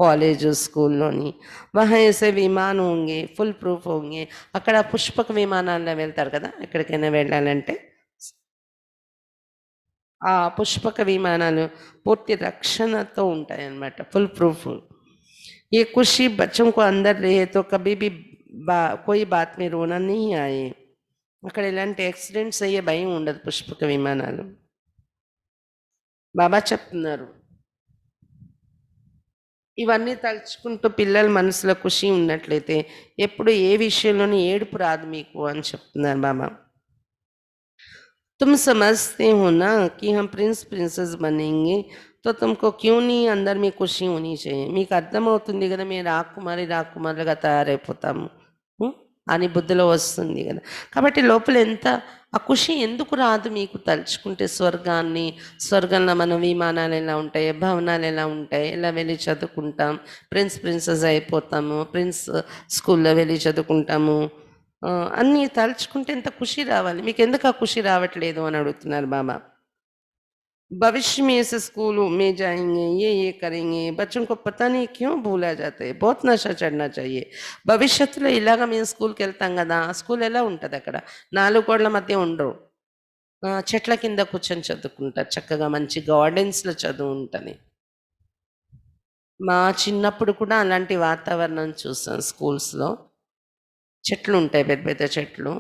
కాలేజ్ స్కూల్లోని. వహా ऐसे విమాన్ होंगे, ఫుల్ ప్రూఫ్ होंगे. అక్కడ పుష్పక విమానాల్లో వెళ్తారు కదా ఎక్కడికైనా వెళ్ళాలంటే. ఆ పుష్పక విమానాలు పూర్తి రక్షణతో ఉంటాయి అన్నమాట, ఫుల్ ప్రూఫ్. ये खुशी बच्चों को अंदर रहे तो कभी भी कोई बात में रोना नहीं आए. అక్కడ ఇలాంటి యాక్సిడెంట్స్ అయ్యే భయం ఉండదు పుష్పక విమానాలు. బాబా చెప్తున్నారు ఇవన్నీ తలుచుకుంటూ పిల్లల మనసులో ఖుషి ఉన్నట్లయితే ఎప్పుడు ఏ విషయంలోని ఏడుపు రాదు మీకు అని చెప్తున్నారు బాబా. तुम समझते हो ना कि हम प्रिंस प्रिंसेस बनेंगे, तो तुमको क्यों नहीं अंदर में खुशी होनी चाहिए. మీకు అర్థమవుతుంది కదా మేము రాకుమారులుగా తయారైపోతాము అని బుద్ధిలో వస్తుంది కదా. కాబట్టి లోపల ఎంత ఆ ఖుషి ఎందుకు రాదు మీకు తలుచుకుంటే స్వర్గంలో మన విమానాలు ఎలా ఉంటాయి, భవనాలు ఎలా ఉంటాయి, ఎలా వెళ్ళి చదువుకుంటాం, ప్రిన్సెస్ అయిపోతాము, ప్రిన్స్ స్కూల్లో వెళ్ళి చదువుకుంటాము. అన్నీ తలుచుకుంటే ఎంత ఖుషి రావాలి, మీకు ఎందుకు ఆ ఖుషి రావట్లేదు అని అడుగుతున్నారు బాబా. भविष्य में ऐसे स्कूल में जाएंगे, ये करेंगे, बच्चों को पता नहीं क्यों भूला जाता है, बहुत नशा चढ़ना चाहिए. భవిష్యత్తులో ఇలాగా మేము స్కూల్కి వెళ్తాం కదా, స్కూల్ ఎలా ఉంటుంది, అక్కడ 4 గోడల మధ్య ఉండరు, చెట్ల కింద కూర్చొని చదువుకుంటారు, చక్కగా మంచి గార్డెన్స్లో చదువు ఉంటుంది. మా చిన్నప్పుడు కూడా అలాంటి వాతావరణం చూసాం స్కూల్స్లో. చెట్లు ఉంటాయి, పెద్ద పెద్ద చెట్లు,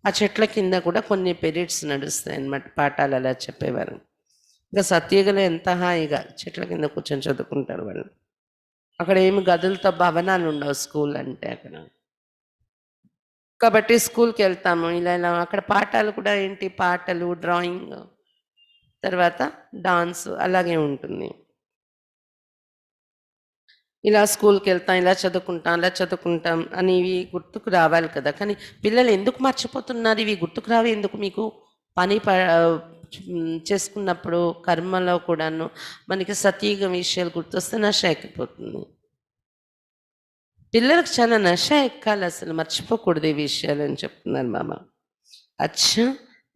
ఆ చెట్ల కింద కూడా కొన్ని పీరియడ్స్ నడుస్తాయి అన్నమాట, పాఠాలు అలా చెప్పేవారు. ఇంకా సత్యయుగంలో ఎంత హాయిగా చెట్ల కింద కూర్చొని చదువుకుంటారు వాళ్ళు. అక్కడ ఏమి గదులతో భవనాలు ఉండవు స్కూల్ అంటే అక్కడ. కాబట్టి స్కూల్కి వెళ్తాము ఇలా ఇలా, అక్కడ పాఠాలు కూడా ఏంటి, పాటలు, డ్రాయింగ్, తర్వాత డాన్స్ అలాగే ఉంటుంది. ఇలా స్కూల్కి వెళ్తాం, ఇలా చదువుకుంటాం, అలా చదువుకుంటాం అని ఇవి గుర్తుకు రావాలి కదా. కానీ పిల్లలు ఎందుకు మర్చిపోతున్నారు? ఇవి గుర్తుకు రావి ఎందుకు మీకు? పని చేసుకున్నప్పుడు కర్మలో కూడాను మనకి సతీయుగ విషయాలు గుర్తొస్తే నశ ఎక్కిపోతుంది. పిల్లలకు చాలా నశ ఎక్కాలి, అసలు మర్చిపోకూడదు ఈ విషయాలు అని చెప్తున్నారు మామ. अच्छा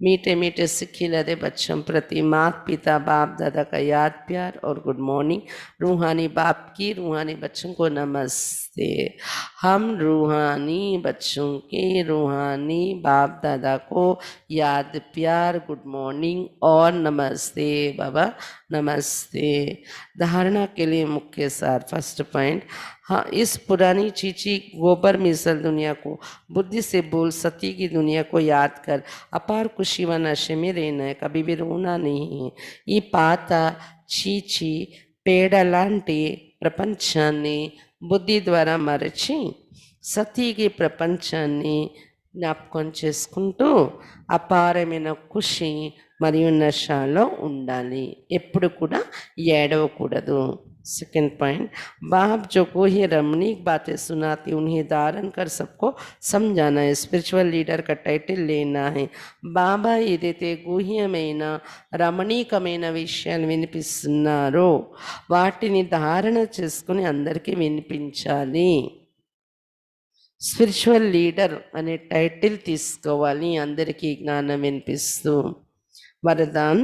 मीठे मीठे सिक्खी लदे बच्चों प्रति माता पिता बाप दादा का याद प्यार और गुड मॉर्निंग। रूहानी बाप की रूहानी बच्चों को नमस्ते। हम रूहानी बच्चों के रूहानी बाप दादा को याद प्यार गुड मॉर्निंग और नमस्ते बाबा नमस्ते। धारणा के लिए मुख्य सार फर्स्ट पॉइंट, हाँ इस पुरानी चीची गोबर मिसल दुनिया को बुद्धि से बोल सती की दुनिया को याद कर अपार खुशी व नशे में रहना है, कभी भी रोना नहीं है। ఈ పాత చీచి పేడ లాంటి ప్రపంచాన్ని బుద్ధి ద్వారా మరచి సతీకి ప్రపంచాన్ని జ్ఞాపకం చేసుకుంటూ అపారమైన ఖుషి మరియు నషాలో ఉండాలి, ఎప్పుడు కూడా ఏడవకూడదు। सेकेंड पॉइंट, बाप जो को ही रमणीक बातें सुनाती उन्हें धारण कर सबको समझाना है, स्पिरिचुअल लीडर का टाइटल लेना है। బాబా ఏదైతే గుహ్యమైన రమణీకమైన విషయాలు వినిపిస్తున్నారో వాటిని ధారణ చేసుకుని అందరికీ వినిపించాలి। స్పిరిచువల్ లీడర్ అనే టైటిల్ తీసుకోవాలి, అందరికీ జ్ఞానం వినిపిస్తూ। वरदान,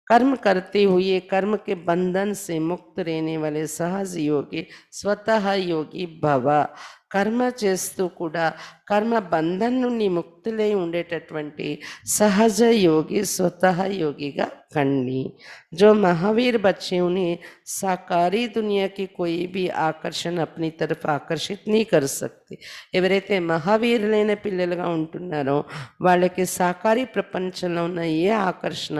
कर्म करते हुए कर्म के बंधन से मुक्त रहने वाले सहज योगी स्वतः योगी भव। కర్మ చేస్తూ కూడా కర్మ బంధం నుండి ముక్తులై ఉండేటటువంటి సహజ యోగి స్వతః యోగిగా కండి। जो महावीर बच्चे उन्हें साकारी दुनिया की कोई भी आकर्षण अपनी तरफ आकर्षित नहीं कर सकते। ఎవరైతే మహావీరులైన పిల్లలుగా ఉంటున్నారో వాళ్ళకి సాకారి ప్రపంచంలో ఉన్న ఏ ఆకర్షణ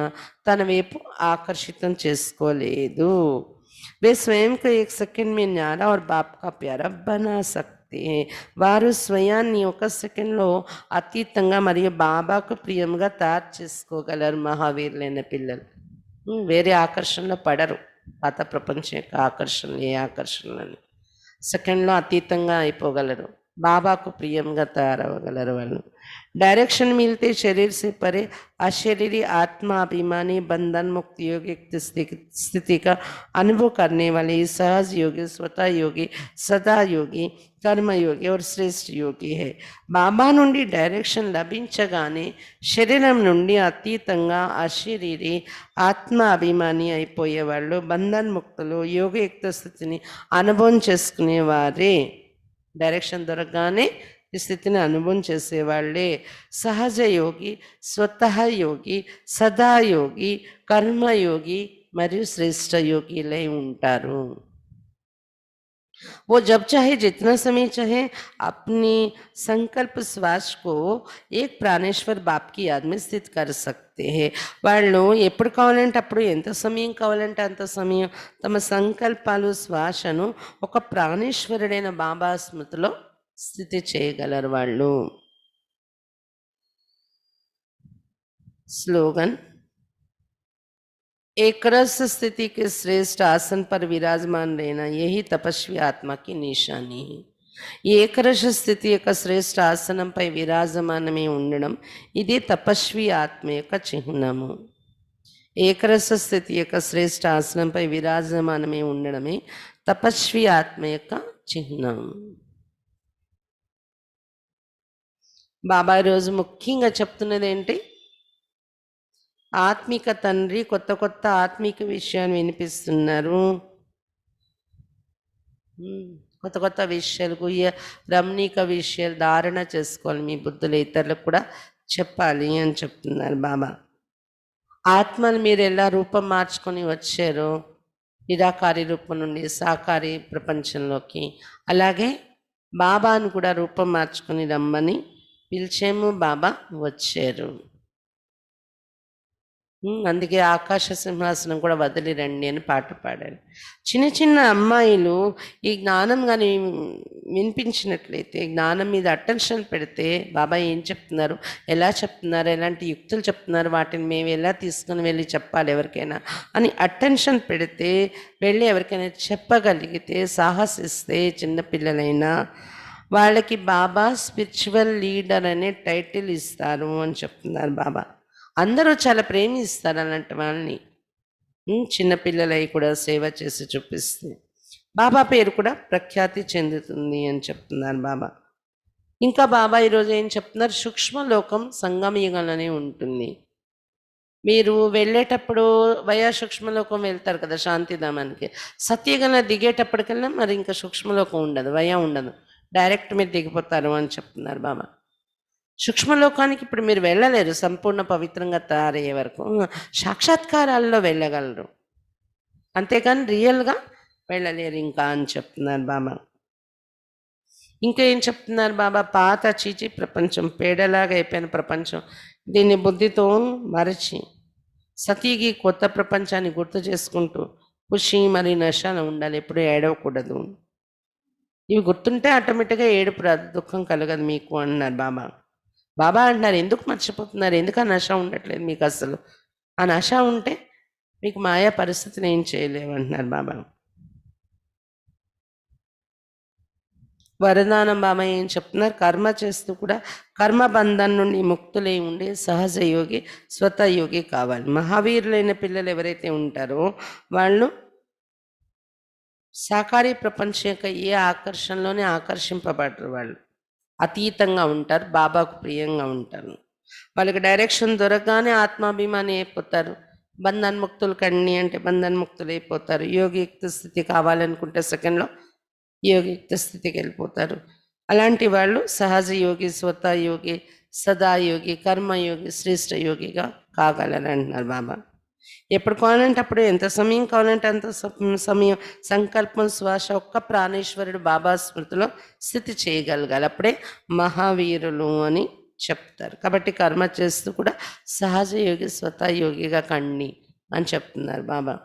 తన వైపు ఆకర్షితం చేసుకోలేదు। वे स्वयं को एक सेकंड में न्यारा और बाप का प्यारा बना सकते हैं। వారు స్వయాన్ని ఒక సెకండ్లో అతీతంగా మరియు బాబాకు ప్రియంగా తయారు చేసుకోగలరు మహావీరులైన పిల్లలు। వేరే ఆకర్షణలో పడరు, పాత ప్రపంచం యొక్క ఆకర్షణలు ఏ ఆకర్షణలని, సెకండ్లో అతీతంగా అయిపోగలరు, బాబాకు ప్రియంగా తయారవ్వగలరు వాళ్ళు। डायरेक्शन मिलते शरीर से परे अशरीरी आत्मा अभिमानी बंधन मुक्त योगिक स्थिति का अनुभव करने वाले सहज योगी स्वतः योगी सदा योगी कर्मयोगी और శ్రేష్ఠ యోగి है। బాబా నుండి డైరెక్షన్ లభించగానే శరీరం నుండి అతీతంగా అశరీరి ఆత్మ అభిమాని అయిపోయేవాళ్ళు బంధన్ ముక్తులు యోగయుక్త స్థితిని అనుభవం చేసుకునేవారే। డైరెక్షన్ దొరకగానే ఈ స్థితిని అనుభవం చేసేవాళ్ళే సహజ యోగి స్వతః యోగి సదా యోగి కర్మయోగి మరియు శ్రేష్ఠ యోగిలై ఉంటారు। वो जब चाहे जितना समय चाहे अपनी संकल्प श्वास को एक प्राणेश्वर बाप की याद में स्थित कर सकते हैं। వాళ్ళు ఎప్పుడు కావాలంటే అప్పుడు ఎంత సమయం కావాలంటే అంత సమయం తమ సంకల్పాలు శ్వాసను ఒక ప్రాణేశ్వరుడైన బాబా స్మృతిలో స్థితి చేయగలరు వాళ్ళు। स्लोगन, एक रस स्थिति के श्रेष्ठ आसन पर विराजमान रहना यही तपस्वी आत्मा की निशानी है। ఈ ఏకరస స్థితి యొక్క శ్రేష్ఠ ఆసనంపై విరాజమానమే ఉండడం ఇదే తపస్వి ఆత్మ యొక్క చిహ్నము। ఏకరస స్థితి యొక్క శ్రేష్ఠ ఆసనంపై విరాజమానమే ఉండడమే తపస్వి ఆత్మ యొక్క చిహ్నం। బాబా రోజు ముఖ్యంగా చెప్తున్నది ఏంటి? ఆత్మిక తండ్రి కొత్త కొత్త ఆత్మిక విషయాన్ని వినిపిస్తున్నారు, కొత్త కొత్త విషయాలు రమణీక విషయాలు ధారణ చేసుకోవాలి, మీ బుద్ధులు ఇతరులకు కూడా చెప్పాలి అని చెప్తున్నారు బాబా। ఆత్మను మీరు ఎలా రూపం మార్చుకొని వచ్చారో నిరాకారి రూపం నుండి సాకారి ప్రపంచంలోకి, అలాగే బాబాను కూడా రూపం మార్చుకొని రమ్మని పిలిచాము, బాబా వచ్చారు. అందుకే ఆకాశ సింహాసనం కూడా వదిలి రండి అని పాట పాడారు. చిన్న చిన్న అమ్మాయిలు ఈ జ్ఞానం గాని వినిపించినట్లయితే, జ్ఞానం మీద అటెన్షన్ పెడితే, బాబా ఏం చెప్తున్నారు, ఎలా చెప్తున్నారు, ఎలాంటి యుక్తులు చెప్తున్నారు, వాటిని మేము ఎలా తీసుకుని వెళ్ళి చెప్పాలి ఎవరికైనా అని అటెన్షన్ పెడితే, వెళ్ళి ఎవరికైనా చెప్పగలిగితే, సాహసిస్తే చిన్నపిల్లలైనా వాళ్ళకి బాబా స్పిరిచువల్ లీడర్ అనే టైటిల్ ఇస్తారు అని చెప్తున్నారు బాబా. అందరూ చాలా ప్రేమిస్తారు అలాంటి వాళ్ళని. చిన్నపిల్లలై కూడా సేవ చేసి చూపిస్తే బాబా పేరు కూడా ప్రఖ్యాతి చెందుతుంది అని చెప్తున్నారు బాబా. ఇంకా బాబా ఈరోజు ఏం చెప్తున్నారు, సూక్ష్మలోకం సంగమయుగంలోనే ఉంటుంది. మీరు వెళ్ళేటప్పుడు వయా సూక్ష్మలోకం వెళ్తారు కదా శాంతిధామానికి, సత్యగన దిగేటప్పటికల్లా మరి ఇంకా సూక్ష్మలోకం ఉండదు, వయా ఉండదు, డైరెక్ట్ మీరు దిగిపోతారు అని చెప్తున్నారు బాబా. సూక్ష్మలోకానికి ఇప్పుడు మీరు వెళ్ళలేరు సంపూర్ణ పవిత్రంగా తయారయ్యే వరకు, సాక్షాత్కారాల్లో వెళ్ళగలరు, అంతేకాని రియల్గా వెళ్ళలేరు ఇంకా అని చెప్తున్నారు బాబా. ఇంకా ఏం చెప్తున్నారు బాబా, పాత చీచి ప్రపంచం, పేడలాగా అయిపోయిన ప్రపంచం, దీన్ని బుద్ధితో మరచి సతీకి కొత్త ప్రపంచాన్ని గుర్తు చేసుకుంటూ ఖుషి మరి నశాలు ఉండాలి, ఎప్పుడు ఏడవకూడదు. ఇవి గుర్తుంటే ఆటోమేటిక్గా ఏడుపు రాదు, దుఃఖం కలగదు మీకు అన్నారు బాబా. బాబా అంటున్నారు, ఎందుకు మర్చిపోతున్నారు, ఎందుకు ఆ నశ ఉండట్లేదు మీకు అసలు, ఆ నశ ఉంటే మీకు మాయా పరిస్థితిని ఏం చేయలేవు అంటున్నారు బాబా. వరదానం బాబా ఏం చెప్తున్నారు, కర్మ చేస్తూ కూడా కర్మ బంధం నుండి ముక్తులై ఉండే సహజ యోగి స్వతः యోగి కావాలి. మహావీరులైన పిల్లలు ఎవరైతే ఉంటారో వాళ్ళు సాకారీ ప్రపంచం యొక్క ఏ ఆకర్షణలోనే ఆకర్షింపబడరు, వాళ్ళు అతీతంగా ఉంటారు, బాబాకు ప్రియంగా ఉంటారు. వాళ్ళకి డైరెక్షన్ దొరకగానే ఆత్మాభిమాని అయిపోతారు. బంధన్ముక్తులు కండి అంటే బంధన్ముక్తులు అయిపోతారు. యోగియుక్త స్థితి కావాలనుకుంటే సెకండ్లో యోగియుక్త స్థితికి వెళ్ళిపోతారు. అలాంటి వాళ్ళు సహజ యోగి, స్వతः యోగి, సదాయోగి, కర్మయోగి, శ్రేష్ఠ యోగిగా కాగలరు అంటున్నారు బాబా. ఎప్పుడు కావాలంటే అప్పుడు, ఎంత సమయం కావాలంటే అంత సమయం సంకల్పం శ్వాస ఒక్క ప్రాణేశ్వరుడు బాబా స్మృతిలో స్థితి చేయగలగాలి, అప్పుడే మహావీరులు అని చెప్తారు. కాబట్టి కర్మ చేస్తూ కూడా సహజ యోగి స్వతः యోగిగా కండి అని చెప్తున్నారు బాబా.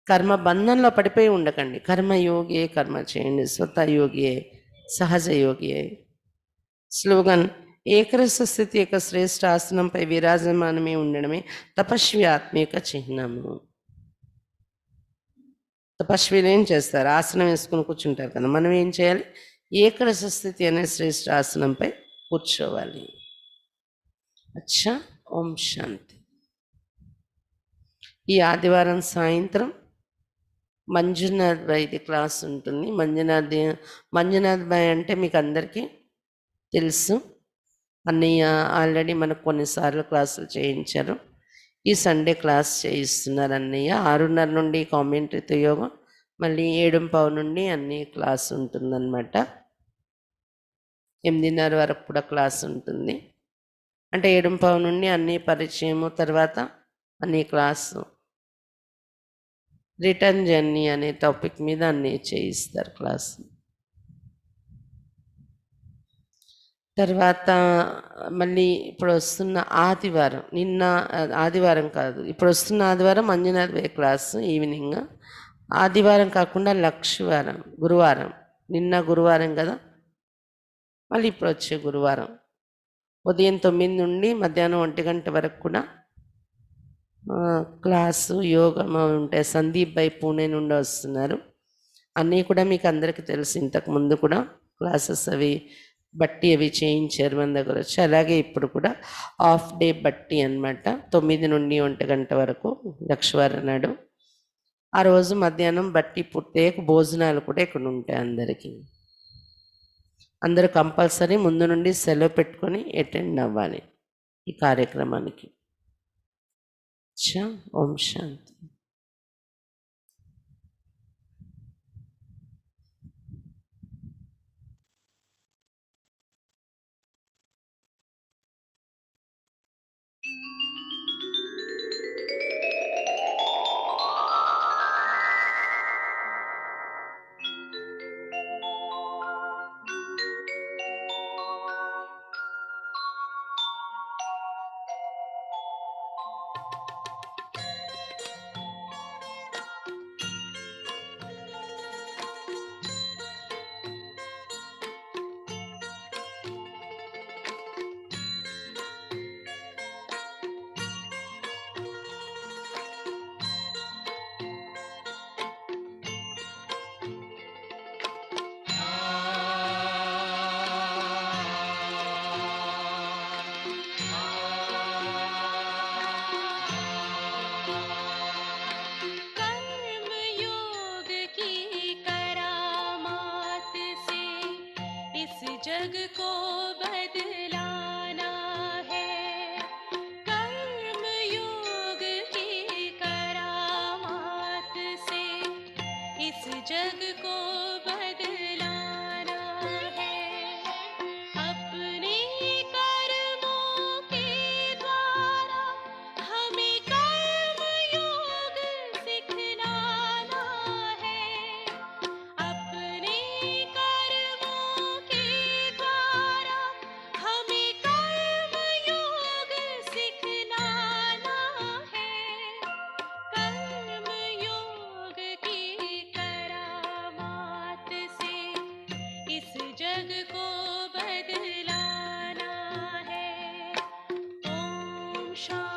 కర్మ బంధంలో పడిపోయి ఉండకండి, కర్మయోగియే కర్మ చేయండి, స్వతः యోగియే సహజ యోగియే. స్లోగన్, ఏకరస స్థితి యొక్క శ్రేష్ఠ ఆసనంపై విరాజమానమే ఉండడమే తపస్వి ఆత్మీయక చిహ్నము. తపస్విలు ఏం చేస్తారు, ఆసనం వేసుకుని కూర్చుంటారు కదా, మనం ఏం చేయాలి, ఏకరస స్థితి అనే శ్రేష్ఠ ఆసనంపై కూర్చోవాలి. అచ్చా, ఓం శాంతి. ఈ ఆదివారం సాయంత్రం మంజునాథ్ భాయ్ది క్లాస్ ఉంటుంది. మంజునాథ్ భాయ్ అంటే మీకు అందరికీ తెలుసు, అన్నయ్య ఆల్రెడీ మనకు కొన్నిసార్లు క్లాసులు చేయించారు. ఈ సండే క్లాస్ చేయిస్తున్నారు అన్నయ్య. 6:30 నుండి కామెంటరీతో యోగం, మళ్ళీ 7:15 నుండి అన్ని క్లాస్ ఉంటుందన్నమాట. 8:30 వరకు కూడా క్లాస్ ఉంటుంది. అంటే 7:15 నుండి అన్ని పరిచయము, తర్వాత అన్ని క్లాసు, రిటర్న్ జర్నీ అనే టాపిక్ మీద అన్నీ చేయిస్తారు క్లాస్. తర్వాత మళ్ళీ ఇప్పుడు వస్తున్న ఆదివారం, నిన్న ఆదివారం కాదు, ఇప్పుడు వస్తున్న ఆదివారం మంజునాథ్ వే క్లాస్ ఈవినింగ్. ఆదివారం కాకుండా లక్షవారం, గురువారం, నిన్న గురువారం కదా, మళ్ళీ ఇప్పుడు వచ్చే గురువారం ఉదయం 9 నుండి మధ్యాహ్నం 1 గంట వరకు కూడా క్లాసు యోగం ఉంటాయి. సందీప్ భాయ్ పూణే నుండి వస్తున్నారు. అన్నీ కూడా మీకు అందరికీ తెలుసు, ఇంతకుముందు కూడా క్లాసెస్ అవి బట్టి అవి చేయించారు మన దగ్గర వచ్చి. అలాగే ఇప్పుడు కూడా హాఫ్ డే బట్టి అనమాట, 9 నుండి 1 గంట వరకు లక్షవారం నాడు. ఆ రోజు మధ్యాహ్నం బట్టి పూర్తయ్యాక భోజనాలు కూడా ఇక్కడ ఉంటాయి అందరికీ. అందరూ కంపల్సరీ ముందు నుండి సెలవు పెట్టుకొని అటెండ్ అవ్వాలి ఈ కార్యక్రమానికి. ఓం శాంతి. जग को बदलाना है, कर्म योग की करामात से इस जग को बदलाना है। अपने कर्मों के द्वारा हमें कर्म योग सिखलाना है। अपने कर्मों के द्वारा हमें कर्म योग सिखलाना है। कर्म योग की करामात से इस जग को बदलाना है। ओम शांति।